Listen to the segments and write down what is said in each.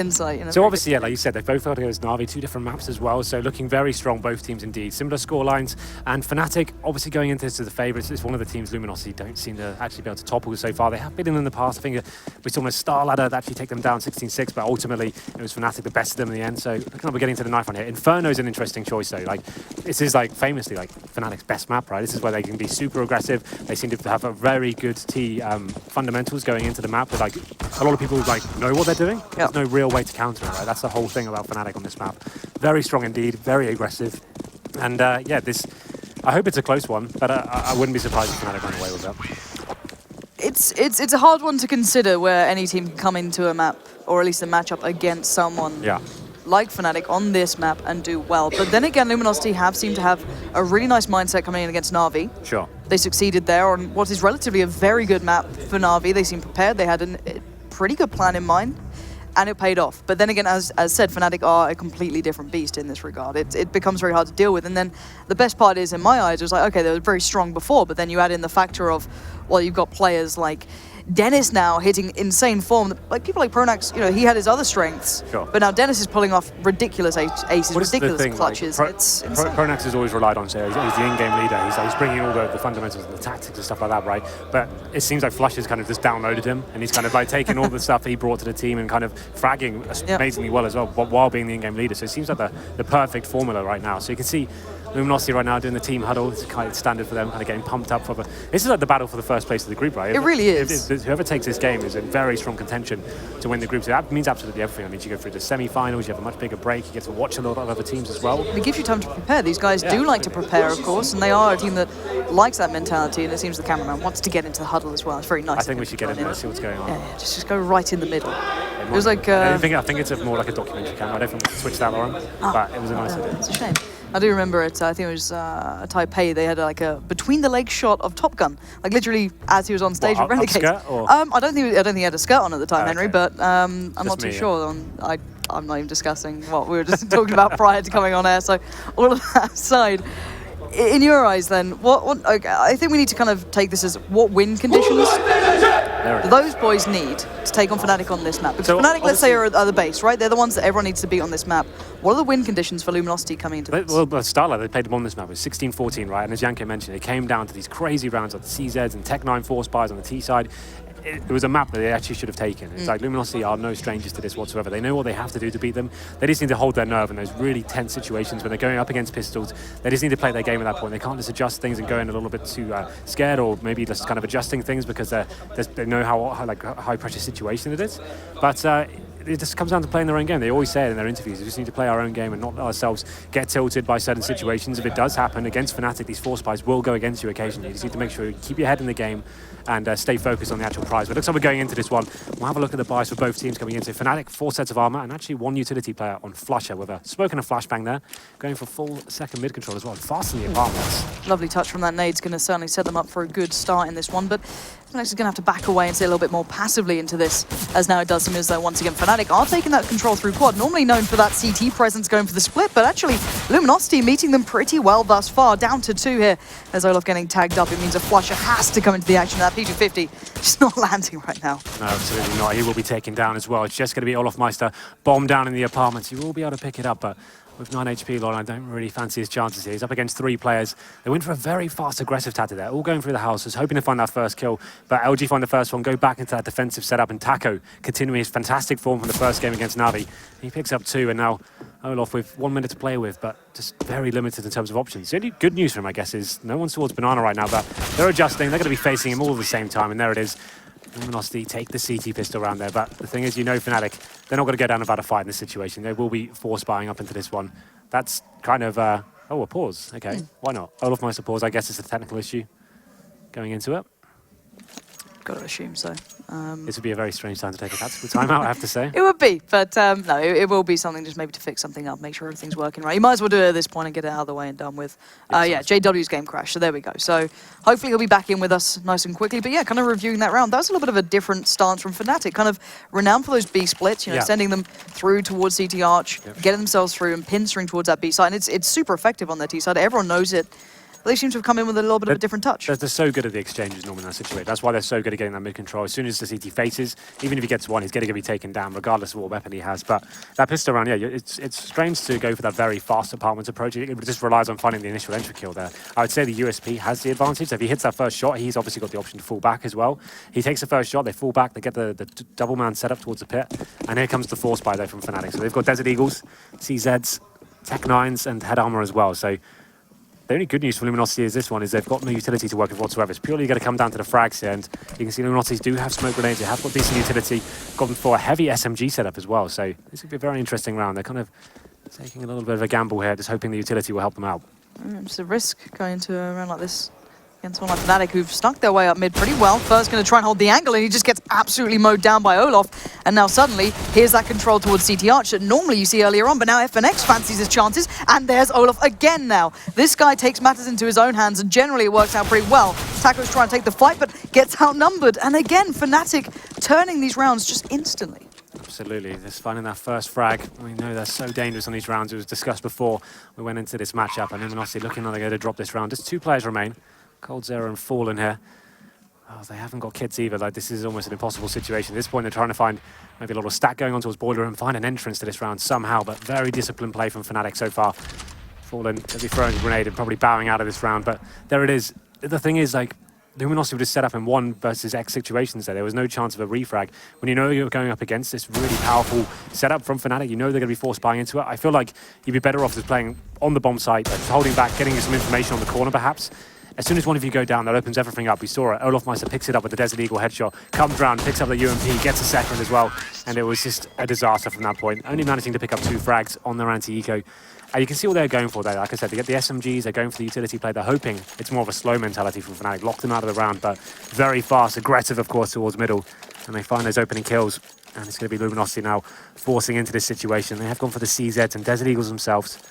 insight. You know, so obviously, yeah, like you said, they both got to go as Na'Vi, 2 different maps as well, so looking very strong, both teams indeed. Similar score lines, and Fnatic obviously going into this as the favourites. It's one of the teams Luminosity don't seem to actually be able to topple so far. They have beaten them in the past. I think we saw on a star ladder that actually take them down 16-6, but ultimately it was Fnatic the best of them in the end. So looking like we're getting to the knife round here. Inferno is an interesting choice though. Like, this is like famously like Fnatic's best map, right? This is where they can be super aggressive. They seem to have a very good fundamentals going into the map. With like a lot of people like know what they're doing. There's no real way to counter it, right? That's the whole thing about Fnatic on this map. Very strong indeed, very aggressive, and yeah, this. I hope it's a close one, but I wouldn't be surprised if Fnatic run away with that. It's a hard one to consider where any team can come into a map, or at least a matchup against someone like Fnatic on this map and do well. But then again, Luminosity have seemed to have a really nice mindset coming in against Na'Vi. Sure. They succeeded there on what is relatively a very good map for Na'Vi. They seem prepared. They had a pretty good plan in mind, and it paid off. But then again, as said, Fnatic are a completely different beast in this regard. It becomes very hard to deal with. And then the best part is, in my eyes, it was like, okay, they were very strong before, but then you add in the factor of, well, you've got players like Dennis now hitting insane form. Like people like Pronax, you know, he had his other strengths, but now Dennis is pulling off ridiculous aces, ridiculous clutches. Like, it's Pronax has always relied on, so he's the in-game leader. He's bringing all the fundamentals and the tactics and stuff like that, right? But it seems like Flush has kind of just downloaded him, and he's kind of like taking all the stuff that he brought to the team and kind of fragging amazingly well as well, while being the in-game leader. So it seems like the perfect formula right now. So you can see Luminosity right now doing the team huddle. It's kind of standard for them, kind of getting pumped up for the. This is like the battle for the first place of the group, right? It really is. Whoever takes this game is in very strong contention to win the group. So that means absolutely everything. I mean, you go through the semi-finals, you have a much bigger break, you get to watch a lot of other teams as well. It gives you time to prepare. These guys do like to prepare, of course, and they are a team that likes that mentality, and it seems the cameraman wants to get into the huddle as well. It's very nice. I think we should get in there and see what's going on. Yeah, just go right in the middle. It was like... I think it's more like a documentary camera. I don't think we switched that on, but it was a nice idea. It's a shame. I do remember it. I think it was Taipei. They had like a between the legs shot of Top Gun, like literally as he was on stage with Renegades. I don't think he had a skirt on at the time, Henry. But I'm not too sure. I'm not even discussing what we were just talking about prior to coming on air. So all of that aside, in your eyes, then I think we need to kind of take this as what win conditions those boys need to take on Fnatic on this map. Because Fnatic, let's say, are the base, right? They're the ones that everyone needs to beat on this map. What are the win conditions for Luminosity coming into this? Well, Starlight, they played them on this map. It was 16-14, right? And as Janke mentioned, it came down to these crazy rounds of the CZs and Tech9 Force Buys on the T side. It was a map that they actually should have taken. It's like Luminosity are no strangers to this whatsoever. They know what they have to do to beat them. They just need to hold their nerve in those really tense situations when they're going up against pistols. They just need to play their game at that point. They can't just adjust things and go in a little bit too scared, or maybe just kind of adjusting things because they know how high pressure situation it is. But it just comes down to playing their own game. They always say it in their interviews, we just need to play our own game and not let ourselves get tilted by certain situations. If it does happen against Fnatic, these force buys will go against you occasionally. You just need to make sure you keep your head in the game and stay focused on the actual prize. But it looks like we're going into this one. We'll have a look at the buys for both teams coming into Fnatic, 4 sets of armor, and actually 1 utility player on Flusher with a smoke and a flashbang there, going for full second mid control as well, fast in the apartments. Lovely touch from that nade's going to certainly set them up for a good start in this one, but Fnatic is going to have to back away and stay a little bit more passively into this, as now it does seem as though once again Fnatic are taking that control through quad, normally known for that CT presence going for the split, but actually Luminosity meeting them pretty well thus far, down to 2 here. As Olaf getting tagged up, it means a Flusher has to come into the action. That P250 just not landing right now. No, absolutely not. He will be taken down as well. It's just going to be Olaf Meister bomb down in the apartments. He will be able to pick it up, but with 9 HP, Lauren, I don't really fancy his chances here. He's up against 3 players. They went for a very fast, aggressive tactic there, all going through the houses, hoping to find that first kill. But LG find the first one, go back into that defensive setup, and Taco continuing his fantastic form from the first game against Na'Vi. He picks up 2, and now Olaf with 1 minute to play with, but just very limited in terms of options. The only good news for him, I guess, is no one's towards Banana right now, but they're adjusting. They're going to be facing him all at the same time, and there it is. Luminosity take the CT pistol around there, but the thing is, you know Fnatic, they're not going to go down about a fight in this situation. They will be force buying up into this one. That's kind of, a pause. Okay, why not? Olaf Meister pause, I guess it's a technical issue going into it. Got to assume so. This would be a very strange time to take a tactical timeout, I have to say. It would be, but no, it will be something just maybe to fix something up, make sure everything's working right. You might as well do it at this point and get it out of the way and done with. Yeah, JW's game crash, so there we go. So hopefully he'll be back in with us nice and quickly. But yeah, kind of reviewing that round, that was a little bit of a different stance from Fnatic, kind of renowned for those B splits, you know, sending them through towards CT Arch, getting themselves through and pinstering towards that B side. And it's super effective on their T side. Everyone knows it. they seem to have come in with a little bit of a different touch. They're so good at the exchanges normally in that situation. That's why they're so good at getting that mid control. As soon as the CT faces, even if he gets one, he's going to be taken down regardless of what weapon he has. But that pistol round, yeah, it's strange to go for that very fast apartments approach. It just relies on finding the initial entry kill there. I would say the USP has the advantage. So if he hits that first shot, he's obviously got the option to fall back as well. He takes the first shot, they fall back, they get the double man set up towards the pit, and here comes the force buy there from Fnatic. So they've got Desert Eagles, CZs, Tech 9s, and head armor as well. So the only good news for Luminosity is this one is they've got no utility to work with whatsoever. It's purely going to come down to the frags here, and you can see Luminosities do have smoke grenades. They have got decent utility, got them for a heavy SMG setup as well. So this could be a very interesting round. They're kind of taking a little bit of a gamble here, just hoping the utility will help them out. It's a risk going into a round like this against someone like Fnatic, who've snuck their way up mid pretty well. First going to try and hold the angle, and he just gets absolutely mowed down by Olaf. And now suddenly, here's that control towards CT Arch that normally you see earlier on, but now FNX fancies his chances, and there's Olaf again now. This guy takes matters into his own hands, and generally it works out pretty well. Taco's trying to take the fight, but gets outnumbered. And again, Fnatic turning these rounds just instantly. Absolutely, just finding that first frag. We know they're so dangerous on these rounds. It was discussed before we went into this matchup, and Luminosity looking like they're going to drop this round. Just 2 players remain. Cold Zero and Fallen here. Oh, they haven't got kids either. Like, this is almost an impossible situation. At this point, they're trying to find maybe a little stack going on towards Boiler and find an entrance to this round somehow, but very disciplined play from Fnatic so far. Fallen will be throwing a grenade and probably bowing out of this round, but there it is. The thing is, like, Luminosity would just set up in 1 versus X situations there. There was no chance of a refrag. When you know you're going up against this really powerful setup from Fnatic, you know they're going to be forced buying into it. I feel like you'd be better off just playing on the bomb site, just holding back, getting you some information on the corner perhaps. As soon as one of you go down, that opens everything up. We saw it. Olaf Meister picks it up with the Desert Eagle headshot, comes round, picks up the UMP, gets a second as well, and it was just a disaster from that point. Only managing to pick up 2 frags on their anti-eco. You can see what they're going for there. Like I said, they get the SMGs, they're going for the utility play. They're hoping it's more of a slow mentality from Fnatic. Lock them out of the round, but very fast, aggressive, of course, towards middle. And they find those opening kills. And it's going to be Luminosity now forcing into this situation. They have gone for the CZs and Desert Eagles themselves.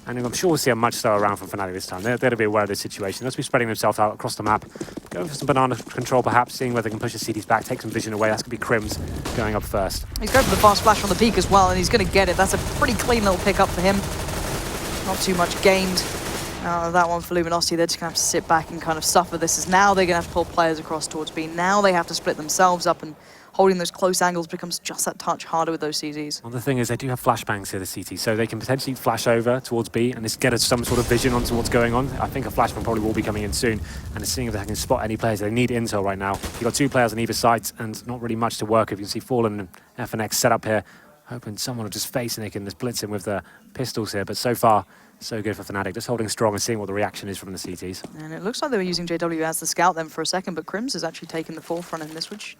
And I'm sure we'll see a much slower round from Fnatic this time. They'll be aware of this situation. They'll be spreading themselves out across the map. Going for some banana control, perhaps, seeing whether they can push the CDs back, take some vision away. That's going to be Crims going up first. He's going for the fast flash on the peak as well, and he's going to get it. That's a pretty clean little pick up for him. Not too much gained out of that one for Luminosity. They're just going to have to sit back and kind of suffer. This is now they're going to have to pull players across towards B. Now they have to split themselves up, and holding those close angles becomes just that touch harder with those CZs. Well, the thing is, they do have flashbangs here, the CT, so they can potentially flash over towards B and just get us some sort of vision onto what's going on. I think a flashbang probably will be coming in soon, and it's seeing if they can spot any players. They need intel right now. You've got 2 players on either side, and not really much to work with. You can see Fallen and FNX set up here, hoping someone will just face and they can just blitz him with the pistols here, but so far, so good for Fnatic, just holding strong and seeing what the reaction is from the CTs. And it looks like they were using JW as the scout then for a second, but Crims has actually taken the forefront in this, which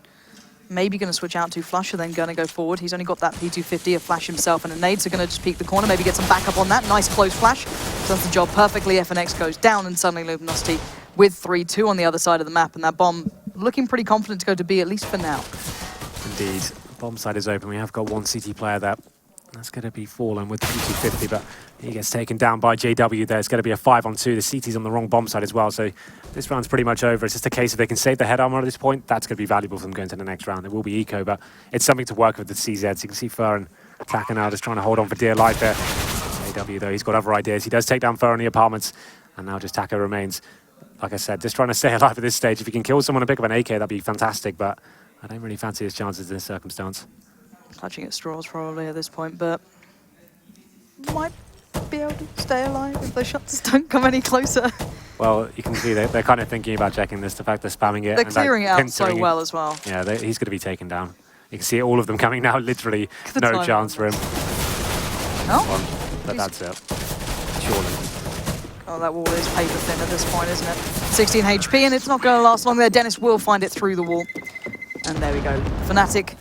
maybe going to switch out to Flusher, then going to go forward. He's only got that P250, a flash himself, and a nade, so going to just peek the corner, maybe get some backup on that. Nice close flash. Does the job perfectly. FNX goes down, and suddenly Luminosity with 3-2 on the other side of the map, and that bomb looking pretty confident to go to B, at least for now. Indeed. The bomb side is open. We have got 1 CT player there. That's going to be Fallen with the P250, but he gets taken down by JW there. It's going to be a 5-on-2. The CT's on the wrong bomb side as well, so this round's pretty much over. It's just a case if they can save the head armor at this point, that's going to be valuable for them going to the next round. There will be eco, but it's something to work with the CZs. You can see Fur and Taka now just trying to hold on for dear life there. JW, though, he's got other ideas. He does take down Fur in the apartments, and now just Taka remains, like I said, just trying to stay alive at this stage. If he can kill someone and pick up an AK, that'd be fantastic, but I don't really fancy his chances in this circumstance. Clutching at straws probably at this point, but might be able to stay alive if those shots don't come any closer. Well, you can see they're kind of thinking about checking this, the fact they're spamming it. They're clearing it out so well as well. Yeah, he's going to be taken down. You can see all of them coming now, literally no chance for him. Oh? But that's it. Surely. Oh, that wall is paper thin at this point, isn't it? 16 HP, and it's not going to last long there. Dennis will find it through the wall. And there we go. Fnatic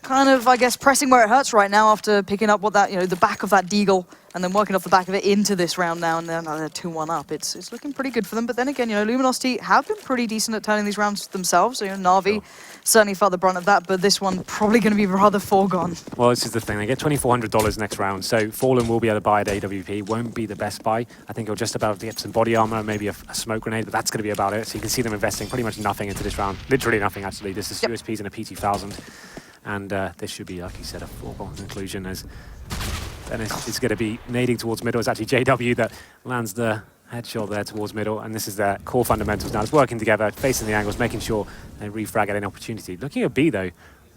kind of, I guess, pressing where it hurts right now after picking up what that, the back of that Deagle, and then working off the back of it into this round now, and then they're 2-1 up. It's looking pretty good for them, but then again, Luminosity have been pretty decent at turning these rounds themselves. So, Na'Vi certainly felt the brunt of that, but this one probably going to be rather foregone. Well, this is the thing. They get $2,400 next round, so Fallen will be able to buy at AWP. Won't be the best buy. I think he'll just about get some body armor, maybe a smoke grenade, but that's going to be about it. So you can see them investing pretty much nothing into this round. Literally nothing, actually. This is USPs and a P2000. And this should be, like you said, a foregone conclusion, as Dennis is going to be nading towards middle. It's actually JW that lands the Headshot there towards middle, and this is their core fundamentals now. It's working together, facing the angles, making sure they refrag at any opportunity. Looking at B, though,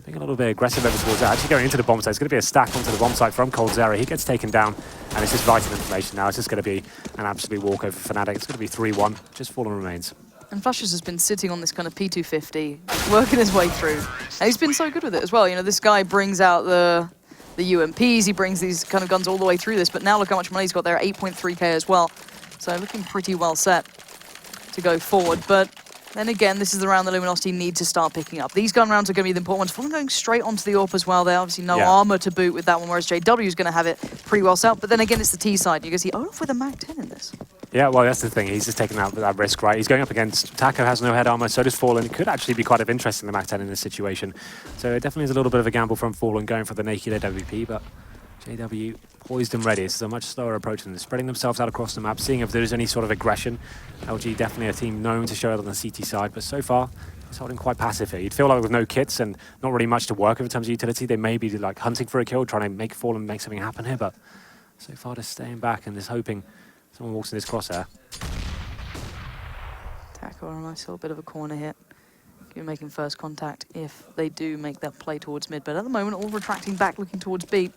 being a little bit aggressive over towards that. Actually going into the bomb site. It's going to be a stack onto the bomb site from coldzera. He gets taken down, and it's just vital information now. It's just going to be an absolute walkover for Fnatic. It's going to be 3-1, just Fallen remains. And Flushes has been sitting on this kind of P250, working his way through. And he's been so good with it as well. You know, this guy brings out the UMPs, he brings these kind of guns all the way through this, but now look how much money he's got there, 8.3k as well. So looking pretty well set to go forward. But then again, this is the round that Luminosity need to start picking up. These gun rounds are going to be the important ones. Fallen going straight onto the AWP as well. They obviously no armor to boot with that one, whereas JW is going to have it pretty well set. But then again, it's the T side. You can see Olaf with a Mag 10 in this. Yeah, well, that's the thing. He's just taking out that risk, right? He's going up against Taco, has no head armor, so does Fallen. It could actually be quite of interest in the Mag 10 in this situation. So it definitely is a little bit of a gamble from Fallen going for the naked AWP, but JW poised and ready. It's a much slower approach than this. Spreading themselves out across the map, seeing if there's any sort of aggression. LG definitely a team known to show it on the CT side, but so far it's holding quite passive here. You'd feel like with no kits and not really much to work with in terms of utility, they may be like hunting for a kill, trying to make Fallen make something happen here, but so far just staying back and just hoping someone walks in this crosshair. Tackle a nice little bit of a corner hit. You're making first contact if they do make that play towards mid, but at the moment all retracting back, looking towards B.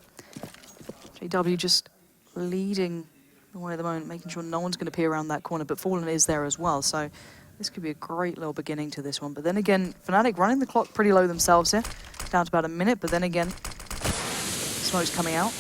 JW just leading the way at the moment, making sure no one's going to peer around that corner, but Fallen is there as well, so this could be a great little beginning to this one. But then again, Fnatic running the clock pretty low themselves here, down to about a minute, but then again, smoke's coming out.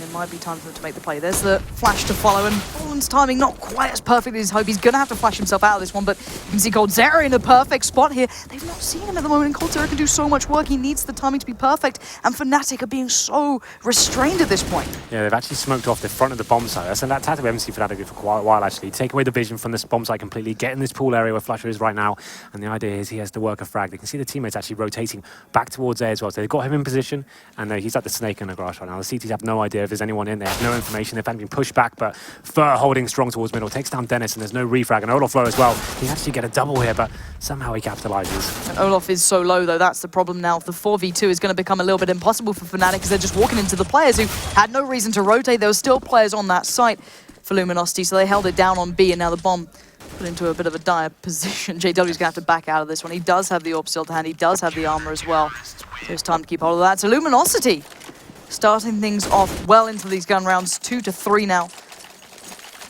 It might be time for them to make the play. There's the flash to follow, and Fallen's timing not quite as perfect as hope. He's going to have to flash himself out of this one, but you can see coldzera in a perfect spot here. They've not seen him at the moment, and coldzera can do so much work. He needs the timing to be perfect, and Fnatic are being so restrained at this point. Yeah, they've actually smoked off the front of the bomb site. That's that tactic MC Fnatic for quite a while, actually. Take away the vision from this bomb site completely, get in this pool area where Flusher is right now, and the idea is he has to work a frag. They can see the teammates actually rotating back towards A as well, so they've got him in position, and he's like the snake in the grass right now. The CTs have no idea if there's anyone in there. No information. They've been pushed back, but Fur holding strong towards middle. Takes down Dennis, and there's no refrag. And Olaf low as well. He actually get a double here, but somehow he capitalizes. And Olaf is so low, though. That's the problem now. The 4v2 is going to become a little bit impossible for Fnatic because they're just walking into the players who had no reason to rotate. There were still players on that site for Luminosity, so they held it down on B, and now the bomb put into a bit of a dire position. JW's going to have to back out of this one. He does have the AWP still to hand. He does have the armor as well. So it's time to keep hold of that. So Luminosity starting things off well into these gun rounds, 2-3 now,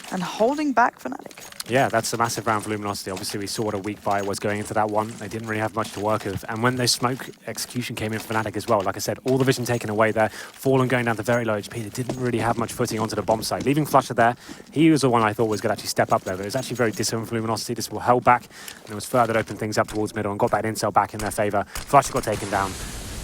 and holding back Fnatic. Yeah, that's a massive round for Luminosity. Obviously, we saw what a weak fight was going into that one. They didn't really have much to work with. And when their smoke execution came in for Fnatic as well, like I said, all the vision taken away there, Fallen going down to very low HP. They didn't really have much footing onto the bomb site. Leaving Flusher there, he was the one I thought was going to actually step up there. But it was actually very disciplined for Luminosity. This will held back, and it was further open things up towards middle and got that intel back in their favor. Flusher got taken down,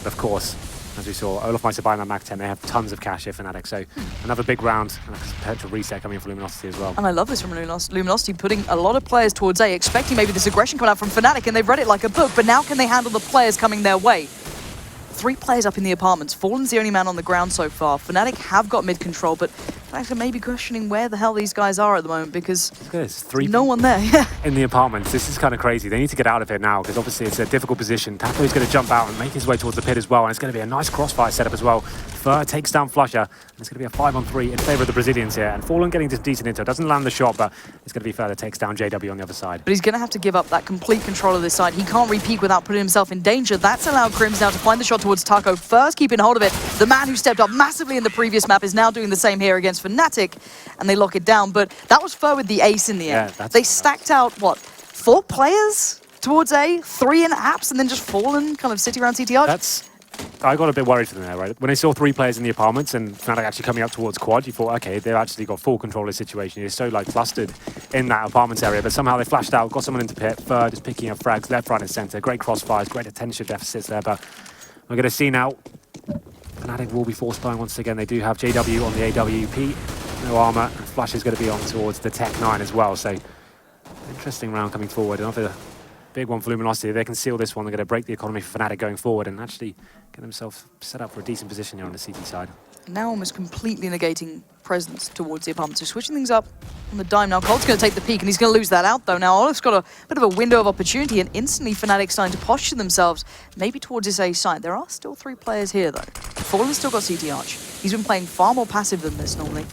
but of course, as we saw, Olaf might buy that Mag 10. They have tons of cash here for Fnatic, so another big round and a potential reset coming from Luminosity as well. And I love this from Luminosity, putting a lot of players towards A, expecting maybe this aggression coming out from Fnatic, and they've read it like a book, but now can they handle the players coming their way? 3 players up in the apartments. Fallen's the only man on the ground so far. Fnatic have got mid control, but Fnatic are maybe questioning where the hell these guys are at the moment because there's 3 no one there. in the apartments. This is kind of crazy. They need to get out of it now because obviously it's a difficult position. Taco's going to jump out and make his way towards the pit as well, and it's going to be a nice crossfire setup as well. Fur takes down Flusher, and it's going to be a 5-on-3 in favor of the Brazilians here. And Fallen getting just decent intel. Doesn't land the shot, but it's going to be Fur that takes down JW on the other side. But he's going to have to give up that complete control of this side. He can't re-peek without putting himself in danger. That's allowed Crims now to find the shot towards Taco. First keeping hold of it. The man who stepped up massively in the previous map is now doing the same here against Fnatic, and they lock it down. But that was Fur with the ace in the end. They stacked out, what, 4 players towards A, 3 in apps, and then just Fallen kind of sitting around CTR? I got a bit worried for them there, right? When I saw 3 players in the apartments and Fnatic actually coming up towards quad, you thought, okay, they've actually got full control of the situation. You're so like clustered in that apartments area, but somehow they flashed out, got someone into pit. Fur just picking up frags left, right, and center. Great crossfires, great attention deficits there, but we're going to see now. Fnatic will be force buying once again. They do have JW on the AWP, no armor, and Flash is going to be on towards the Tech 9 as well. So, interesting round coming forward. Another big one for Luminosity. If they can seal this one, they're going to break the economy for Fnatic going forward and actually get themselves set up for a decent position here on the CT side. Now almost completely negating presence towards the apartment. So switching things up on the dime now. Colt's going to take the peak, and he's going to lose that out, though. Now Olaf's got a bit of a window of opportunity, and instantly Fnatic starting to posture themselves maybe towards this A side. There are still 3 players here, though. Fallen's still got CT Arch. He's been playing far more passive than this normally.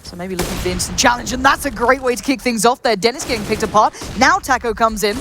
So maybe looking for the instant challenge, and that's a great way to kick things off there. Dennis getting picked apart. Now Taco comes in.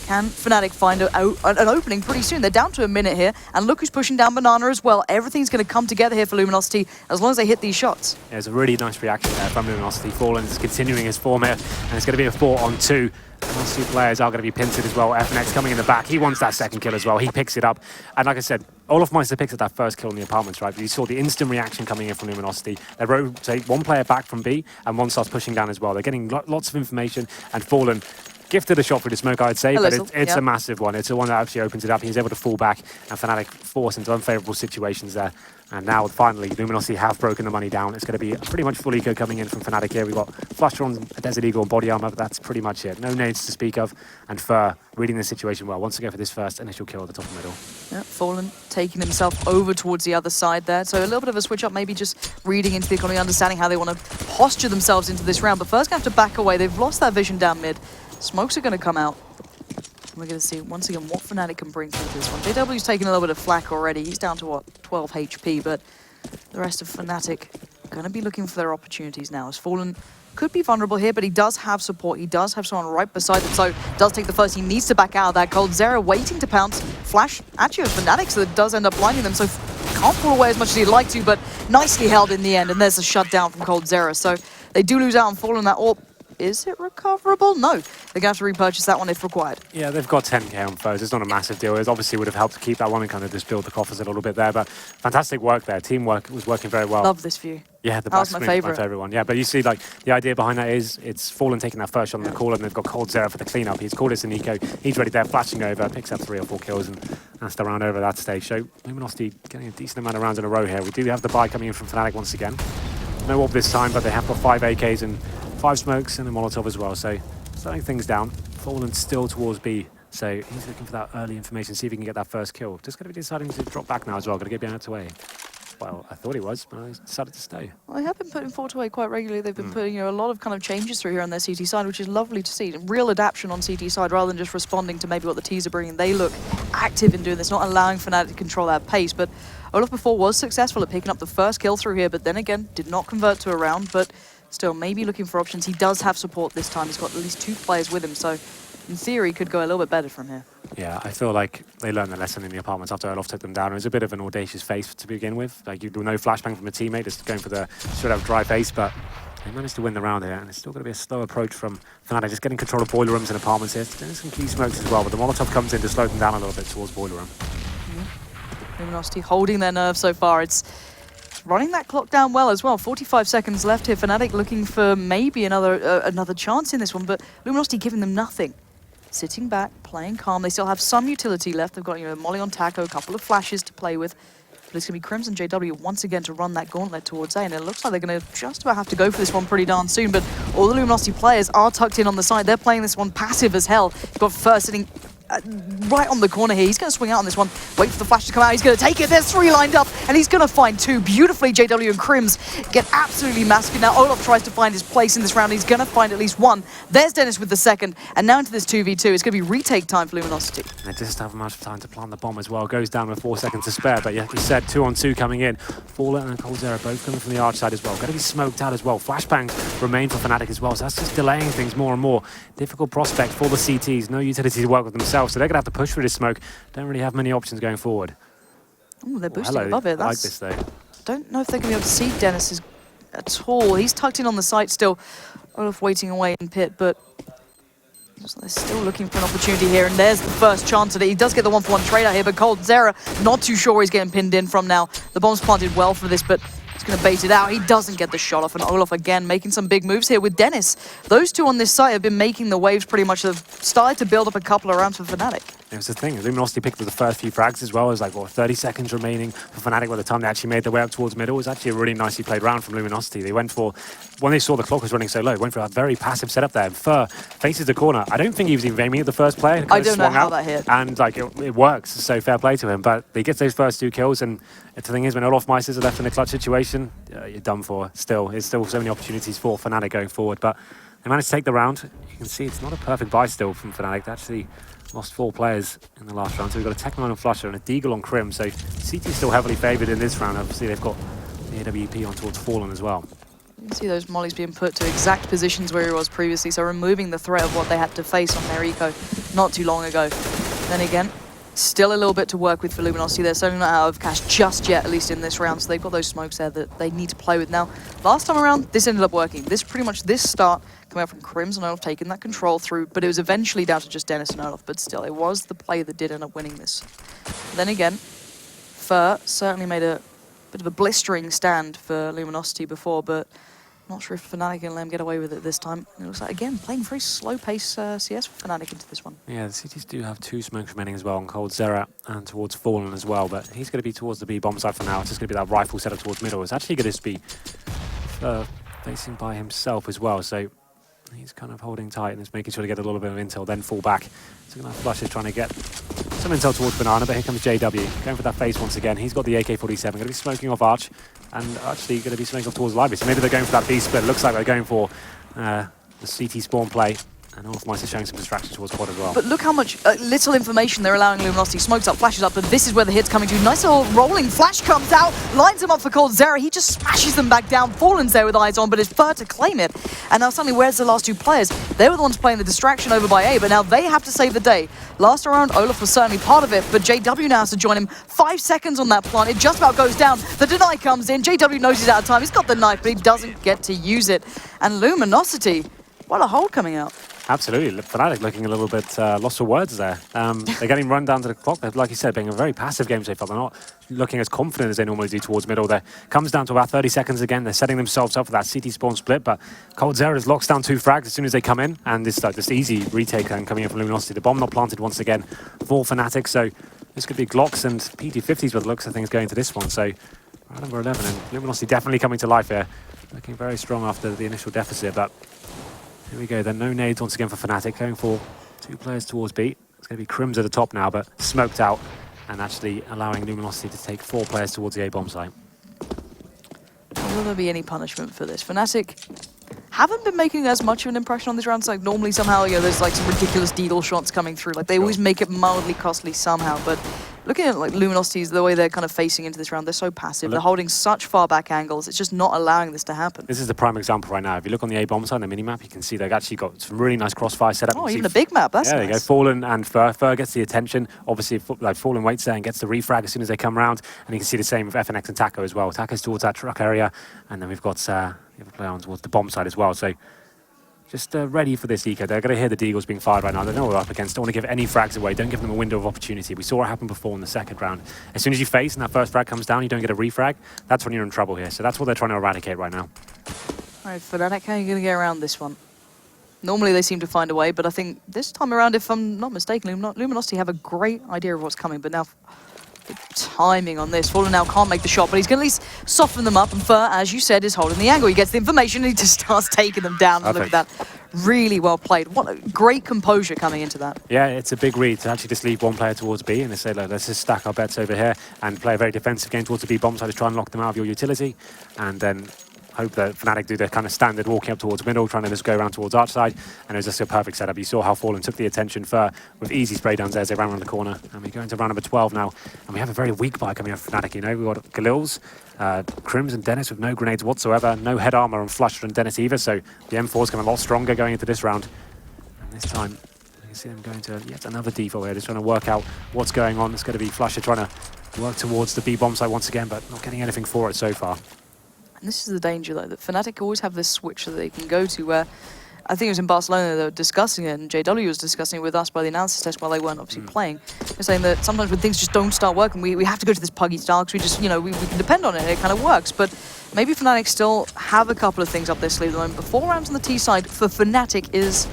Can Fnatic find an opening pretty soon? They're down to a minute here, and look who's pushing down Banana as well. Everything's going to come together here for Luminosity as long as they hit these shots. Yeah, it's a really nice reaction there from Luminosity. Fallen is continuing his form here, and it's going to be a 4-on-2. Those two players are going to be pincered as well. FNX coming in the back. He wants that second kill as well. He picks it up. And like I said, Olofmeister picks up that first kill in the apartments, right? But you saw the instant reaction coming in from Luminosity. They rotate one player back from B, and one starts pushing down as well. They're getting lots of information, and Fallen gifted a shot through the smoke, I'd say, but it's a massive one. It's the one that actually opens it up. He's able to fall back, and Fnatic force into unfavorable situations there. And now, finally, Luminosity have broken the money down. It's going to be pretty much full eco coming in from Fnatic here. We've got Flusher on a Desert Eagle and body armor, but that's pretty much it. No nades to speak of. And Fur reading the situation well. Wants to go for this first initial kill at the top of the middle. Yeah, Fallen taking himself over towards the other side there. So a little bit of a switch up, maybe just reading into the economy, understanding how they want to posture themselves into this round. But first, going to have to back away. They've lost that vision down mid. Smokes are going to come out. We're going to see, once again, what Fnatic can bring through this one. JW's taken a little bit of flak already. He's down to, what, 12 HP, but the rest of Fnatic are going to be looking for their opportunities now. As Fallen could be vulnerable here, but he does have support. He does have someone right beside him, so does take the first. He needs to back out of that. Coldzera waiting to pounce. Flash actually with Fnatic, so that does end up blinding them, so can't pull away as much as he'd like to, but nicely held in the end, and there's a shutdown from Coldzera. So they do lose out on Fallen. That AWP. Is it recoverable? No. They're going to have to repurchase that one if required. Yeah, they've got 10k on foes. It's not a massive deal. It obviously would have helped to keep that one and kind of just build the coffers a little bit there. But fantastic work there. Teamwork was working very well. Love this view. Yeah, the that was my favorite. Everyone. Yeah, but you see, like, the idea behind that is it's Fallen taking that first shot on the caller, and they've got Coldzera for the cleanup. He's called it an eco. He's ready there, flashing over, picks up 3 or 4 kills, and that's the round over at that stage. So Luminosity getting a decent amount of rounds in a row here. We do have the buy coming in from Fnatic once again. No AWP this time, but they have got 5 AKs and 5 smokes and a Molotov as well, so slowing things down. Fallen still towards B, so he's looking for that early information, see if he can get that first kill. Just going to be deciding to drop back now as well, going to get behind away. Well, I thought he was, but I decided to stay. Well, they have been putting Fort away quite regularly. They've been putting a lot of kind of changes through here on their CT side, which is lovely to see. Real adaptation on CT side rather than just responding to maybe what the T's are bringing. They look active in doing this, not allowing Fnatic to control that pace. But Olaf before was successful at picking up the first kill through here, but then again, did not convert to a round, but still maybe looking for options. He does have support this time. He's got at least 2 players with him, so in theory could go a little bit better from here. Yeah, I feel like they learned the lesson in the apartments after Olaf took them down. It was a bit of an audacious face to begin with. Like, you do no flashbang from a teammate, just going for the should have dry face, but they managed to win the round here, and it's still going to be a slow approach from Fnatic, just getting control of boiler rooms and apartments here. Doing some key smokes as well, but the Molotov comes in to slow them down a little bit towards boiler room. Luminosity holding their nerve so far. It's running that clock down well as well. 45 seconds left here. Fnatic looking for maybe another chance in this one, but Luminosity giving them nothing. Sitting back, playing calm. They still have some utility left. They've got Molly on Taco, a couple of flashes to play with. But it's going to be Crimson JW once again to run that gauntlet towards A, and it looks like they're going to just about have to go for this one pretty darn soon. But all the Luminosity players are tucked in on the side. They're playing this one passive as hell. You've got First sitting right on the corner here. He's going to swing out on this one. Wait for the flash to come out. He's going to take it. There's 3 lined up, and he's going to find 2. Beautifully, JW and Crims get absolutely massacred. Now, Olaf tries to find his place in this round. He's going to find at least 1. There's Dennis with the second, and now into this 2v2. It's going to be retake time for Luminosity. They just have much time to plant the bomb as well. Goes down with 4 seconds to spare, but yeah, he said 2-on-2 coming in. Fallen and Coldzera both coming from the arch side as well. Going to be smoked out as well. Flashbangs remain for Fnatic as well, so that's just delaying things more and more. Difficult prospect for the CTs. No utility to work with themselves, so they're going to have to push through this smoke. Don't really have many options going forward. Oh, they're boosting above it. I like this though. Don't know if they're going to be able to see Dennis at all. He's tucked in on the site still. Olaf waiting away in pit, but they're still looking for an opportunity here, and there's the first chance at it. He does get the 1-for-1 trade out here, but Coldzera not too sure where he's getting pinned in from now. The bomb's planted well for this, but he's going to bait it out. He doesn't get the shot off, and Olaf again making some big moves here with Dennis. Those two on this site have been making the waves pretty much. They've started to build up a couple of rounds for Fnatic. It was the thing. Luminosity picked up the first few frags as well. It was like, what, 30 seconds remaining for Fnatic by the time they actually made their way up towards middle. It was actually a really nicely played round from Luminosity. They went for, when they saw the clock was running so low, went for a very passive setup there. Fur faces the corner. I don't think he was even aiming at the first player. I don't know how that hit. And like it works, so fair play to him. But he gets those first 2 kills, and the thing is, when Olofmeisters are left in a clutch situation, you're done for. There's still so many opportunities for Fnatic going forward. But they managed to take the round. You can see it's not a perfect buy still from Fnatic. They actually lost 4 players in the last round. So we've got a Tech 9 on Flusher and a Deagle on Crim. So CT is still heavily favoured in this round. Obviously, they've got the AWP on towards Fallen as well. You can see those mollies being put to exact positions where he was previously, so removing the threat of what they had to face on their eco not too long ago. Then again, still a little bit to work with for Luminosity. They're certainly not out of cash just yet, at least in this round, so they've got those smokes there that they need to play with. Now, last time around, this ended up working. Pretty much this start coming out from Crims and Olaf taking that control through, but it was eventually down to just Dennis and Olaf, but still, it was the play that did end up winning this. Then again, Fur certainly made a bit of a blistering stand for Luminosity before, but not sure if Fnatic can let him get away with it this time. It looks like, again, playing very slow pace CS for Fnatic into this one. Yeah, the cities do have 2 smokes remaining as well on coldzera and towards Fallen as well, but he's going to be towards the B bomb side for now. It's just going to be that rifle setup towards middle. It's actually going to be facing by himself as well, so he's kind of holding tight and is making sure to get a little bit of intel, then fall back. So going to flush is trying to get some intel towards Banana, but here comes JW, going for that face once again. He's got the AK-47, going to be smoking off Arch, and actually going to be smoking off towards Library. So maybe they're going for that B split. Looks like they're going for the CT spawn play. And Olaf is showing some distraction towards quad as well. But look how much little information they're allowing Luminosity. Smokes up, flashes up, but this is where the hit's coming to. Nice little rolling flash comes out, lines him up for coldzera. He just smashes them back down. Fallen's there with eyes on, but it's Fur to claim it. And now suddenly, where's the last 2 players? They were the ones playing the distraction over by A, but now they have to save the day. Last round, Olaf was certainly part of it, but JW now has to join him. 5 seconds on that plant. It just about goes down. The deny comes in. JW knows he's out of time. He's got the knife, but he doesn't get to use it. And Luminosity, what a hold coming out. Absolutely. Fnatic looking a little bit lost for words there. They're getting run down to the clock. They're, like you said, being a very passive game so far. They're not looking as confident as they normally do towards middle. There comes down to about 30 seconds again. They're setting themselves up for that CT spawn split, but coldzera locks down 2 frags as soon as they come in, and this this easy retake coming in from Luminosity. The bomb not planted once again for Fnatic, so this could be Glocks and PT50s by the looks of things going to this one. So round number 11, and Luminosity definitely coming to life here. Looking very strong after the initial deficit, but here we go, then no nades once again for Fnatic, going for 2 players towards B. It's going to be Crims at the top now, but smoked out, and actually allowing Luminosity to take 4 players towards the A bomb site. Will there be any punishment for this? Fnatic haven't been making as much of an impression on this round. So like normally somehow, there's like some ridiculous deagle shots coming through. Like they always make it mildly costly somehow, but looking at like Luminosity's, the way they're kind of facing into this round, they're so passive. They're holding such far back angles. It's just not allowing this to happen. This is the prime example right now. If you look on the A bomb side, the mini map, you can see they've actually got some really nice crossfire set up. Oh, even a big map. That's nice. There you go. Fallen and Fur. Fur gets the attention. Obviously, like Fallen waits there and gets the refrag as soon as they come around. And you can see the same with FNX and Taco as well. Taco's towards that truck area, and then we've got the other player on towards the bomb side as well. So just ready for this eco. They're going to hear the deagles being fired right now. They know what they're up against. Don't want to give any frags away. Don't give them a window of opportunity. We saw it happen before in the second round. As soon as you face and that first frag comes down, you don't get a refrag. That's when you're in trouble here. So that's what they're trying to eradicate right now. All right, Fnatic, how are you going to get around this one? Normally they seem to find a way, but I think this time around, if I'm not mistaken, Luminosity have a great idea of what's coming, but now the timing on this. Fallen now can't make the shot, but he's going to at least soften them up, and Fur, as you said, is holding the angle. He gets the information, and he just starts taking them down. And look at that. Really well played. What a great composure coming into that. Yeah, it's a big read to actually just leave 1 player towards B and they say, look, let's just stack our bets over here and play a very defensive game towards the B bomb side to try and lock them out of your utility, and then hope that Fnatic do their kind of standard walking up towards middle, trying to just go around towards arch side, and it was just a perfect setup. You saw how Fallen took the attention for with easy spray downs there as they ran around the corner. And we go into round number 12 now, and we have a very weak buy coming up for Fnatic. We've got Galil's, Crims and Dennis with no grenades whatsoever, no head armor on Flusher and Dennis either, so the M4's coming a lot stronger going into this round. And this time, you can see them going to yet another default here, just trying to work out what's going on. It's going to be Flusher trying to work towards the B bomb site once again, but not getting anything for it so far. And this is the danger, though, that Fnatic always have this switch that they can go to where, I think it was in Barcelona, they were discussing it, and JW was discussing it with us by the analysis test while they weren't obviously playing. They're saying that sometimes when things just don't start working, we have to go to this puggy style because we just, we can depend on it, it kind of works. But maybe Fnatic still have a couple of things up their sleeve at the moment. But 4 rounds on the T side for Fnatic is